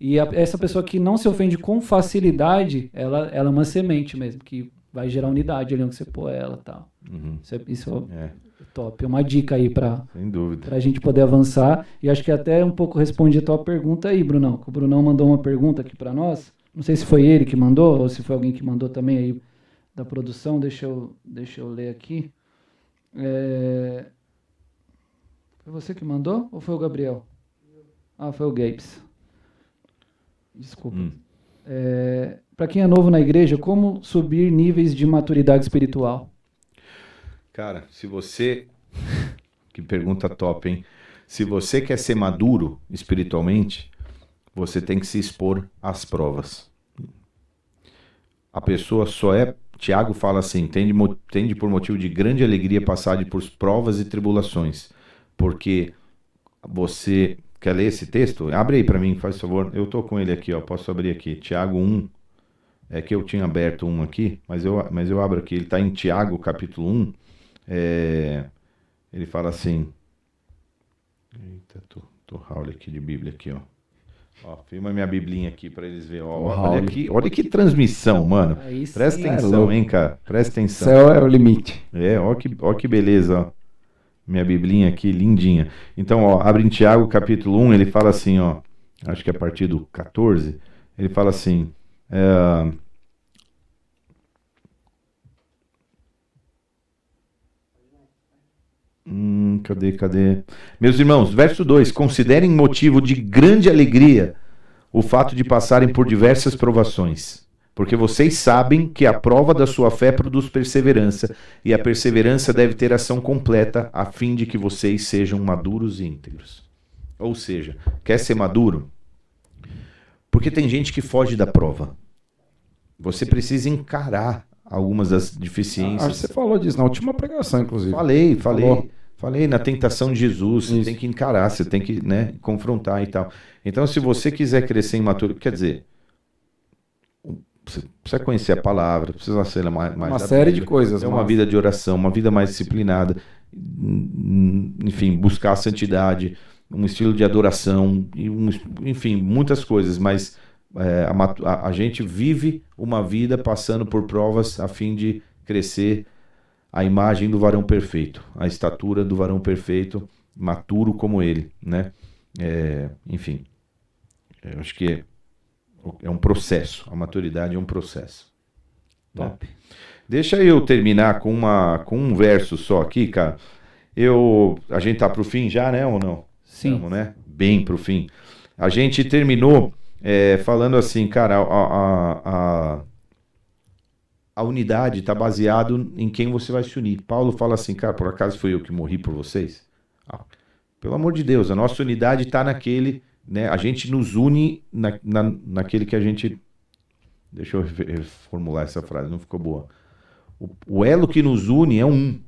E essa pessoa que não se ofende com facilidade, ela é uma semente mesmo, que vai gerar unidade ali onde você pôr ela e tal. Uhum. Isso é top. É uma dica aí Sem dúvida. pra gente poder avançar. E acho que até um pouco respondi a tua pergunta aí, Brunão. O Brunão mandou uma pergunta aqui pra nós. Não sei se foi ele que mandou, ou se foi alguém que mandou também aí da produção. Deixa eu ler aqui. Foi você que mandou ou foi o Gabriel? Ah, foi o Gapes. Desculpa. Para quem é novo na igreja, como subir níveis de maturidade espiritual? Cara, se você... Que pergunta top, hein? Se você quer ser maduro espiritualmente, você tem que se expor às provas. A pessoa só é... Tiago fala assim, tende por motivo de grande alegria passar por provas e tribulações. Porque você... Quer ler esse texto? Abre aí para mim, faz favor. Eu tô com ele aqui, ó. Posso abrir aqui. Tiago 1. É que eu tinha aberto um aqui, mas eu abro aqui. Ele está em Tiago, capítulo 1. Ele fala assim... Eita, tô Raul aqui de Bíblia aqui, ó. Filma minha biblinha aqui para eles verem. Olha que transmissão, mano. Presta atenção, hein, cara. Presta atenção. Céu é o limite. Ó que beleza, ó. Minha biblinha aqui, lindinha. Então, ó, abre em Tiago, capítulo 1, ele fala assim, ó. Acho que é a partir do 14. Ele fala assim... Cadê? Meus irmãos, verso 2. Considerem motivo de grande alegria o fato de passarem por diversas provações, porque vocês sabem que a prova da sua fé produz perseverança, e a perseverança deve ter ação completa, a fim de que vocês sejam maduros e íntegros. Ou seja, quer ser maduro? Porque tem gente que foge da prova. Você precisa encarar algumas das deficiências. Acho que você falou disso na última pregação, inclusive. Falei na tentação de Jesus. Você tem que encarar, você tem que, né, confrontar e tal. Então, se você quiser crescer em maturidade, quer dizer, você precisa conhecer a palavra, precisa ser mais uma série de coisas. É uma vida de oração, uma vida mais disciplinada, enfim, buscar a santidade, um estilo de adoração, enfim, muitas coisas, mas a gente vive uma vida passando por provas a fim de crescer a imagem do varão perfeito, a estatura do varão perfeito, maturo como ele, né? Enfim, eu acho que é um processo, a maturidade é um processo. Top. Deixa eu terminar com um verso só aqui, cara. A gente tá pro fim já, né, ou não? Sim. Vamos, né? Bem pro fim. A gente terminou falando assim, cara, a unidade está baseado em quem você vai se unir. Paulo fala assim, cara, por acaso foi eu que morri por vocês? Pelo amor de Deus, a nossa unidade está naquele, né? A gente nos une naquele que a gente... Deixa eu reformular essa frase, não ficou boa. O elo que nos une é um.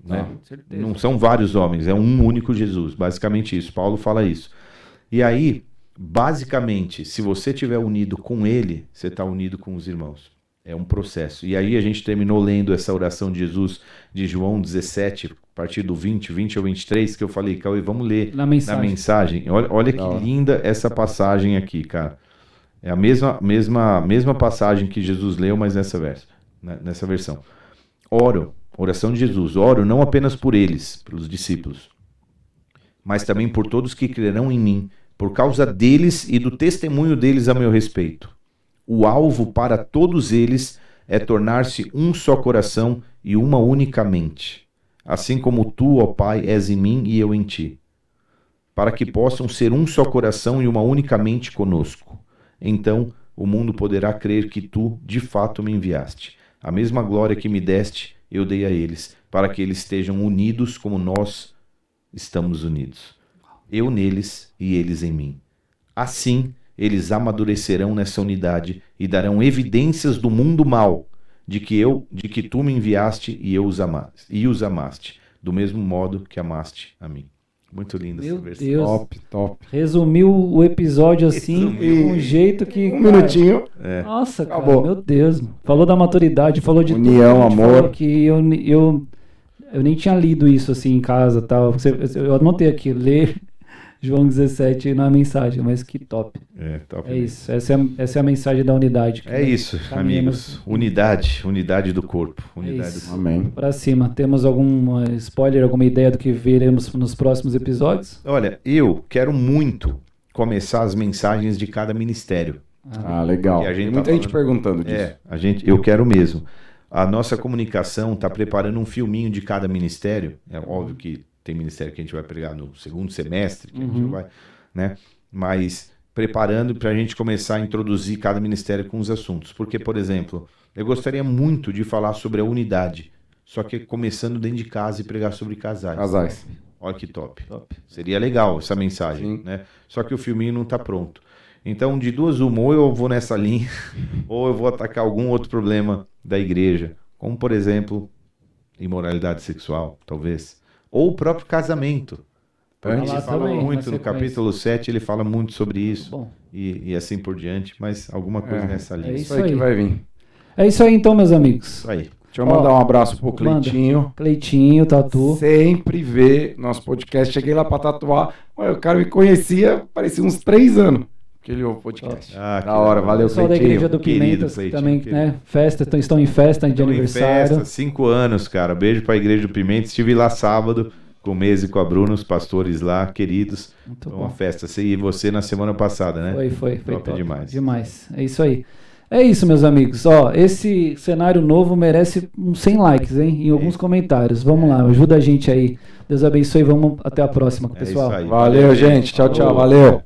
Né? Não são vários homens, é um único Jesus. Basicamente isso, Paulo fala isso. E aí, basicamente, se você estiver unido com ele, você está unido com os irmãos. É um processo. E aí a gente terminou lendo essa oração de Jesus de João 17, a partir do 20 ou 23, que eu falei, Cauê, vamos ler na mensagem. Olha que linda essa passagem aqui, cara. É a mesma passagem que Jesus leu, mas nessa versão. Oração de Jesus, oro não apenas por eles, pelos discípulos, mas também por todos que crerão em mim, por causa deles e do testemunho deles a meu respeito. O alvo para todos eles é tornar-se um só coração e uma única mente. assim como tu, ó Pai, és em mim e eu em ti, para que possam ser um só coração e uma única mente conosco. Então o mundo poderá crer que tu, de fato, me enviaste. A mesma glória que me deste, eu dei a eles, para que eles estejam unidos como nós estamos unidos. Eu neles e eles em mim. Assim, eles amadurecerão nessa unidade e darão evidências do mundo mal, de que tu me enviaste e os amaste, do mesmo modo que amaste a mim. Muito lindo essa versão. Deus. Top. Resumiu o episódio assim, de um jeito que... Um minutinho. Nossa, Acabou. cara, meu Deus. Falou da maturidade, falou de União, tudo. amor. Falou que eu nem tinha lido isso assim em casa, tal. Eu anotei aqui, ler João 17 na mensagem, mas que top. Top. É isso, essa é a mensagem da unidade. É isso, amigos. Unidade do corpo. Unidade do corpo. Amém. Pra cima, temos algum spoiler, alguma ideia do que veremos nos próximos episódios? Olha, eu quero muito começar as mensagens de cada ministério. Legal. E a gente Tem muita tá gente perguntando disso. Eu quero mesmo. A nossa comunicação está preparando um filminho de cada ministério. É óbvio que tem ministério que a gente vai pregar no segundo semestre, que a gente vai, né? Mas preparando para a gente começar a introduzir cada ministério com os assuntos. Porque, por exemplo, eu gostaria muito de falar sobre a unidade, só que começando dentro de casa e pregar sobre casais. Olha que top. Seria legal essa mensagem, né? Só que o filminho não está pronto. Então, de duas uma, ou eu vou nessa linha, ou eu vou atacar algum outro problema da igreja, como, por exemplo, imoralidade sexual, talvez, ou o próprio casamento. Porque ele fala muito, no capítulo 7, ele fala muito sobre isso, e assim por diante, mas alguma coisa nessa linha. É isso aí que vai vir. É isso aí então, meus amigos. Isso aí. Deixa eu mandar um abraço pro Cleitinho. Cleitinho, Tatu. Sempre vê nosso podcast. Cheguei lá pra tatuar, o cara me conhecia, parecia uns 3 anos. Aquele podcast. Da hora, valeu, Pessoal da Igreja do Pimentas também, né? Estão em festa de aniversário. Em festa, 5 anos, cara. Beijo pra Igreja do Pimentas. Estive lá sábado com o Mese e com a Bruna, os pastores lá, queridos. Foi uma festa. E você na semana passada, né? Foi top demais. Demais. É isso aí. É isso, meus amigos. Esse cenário novo merece uns 100 likes, hein? Em alguns comentários. Vamos lá, ajuda a gente aí. Deus abençoe e vamos até a próxima, pessoal. Isso aí. Valeu, gente. Tchau, valeu.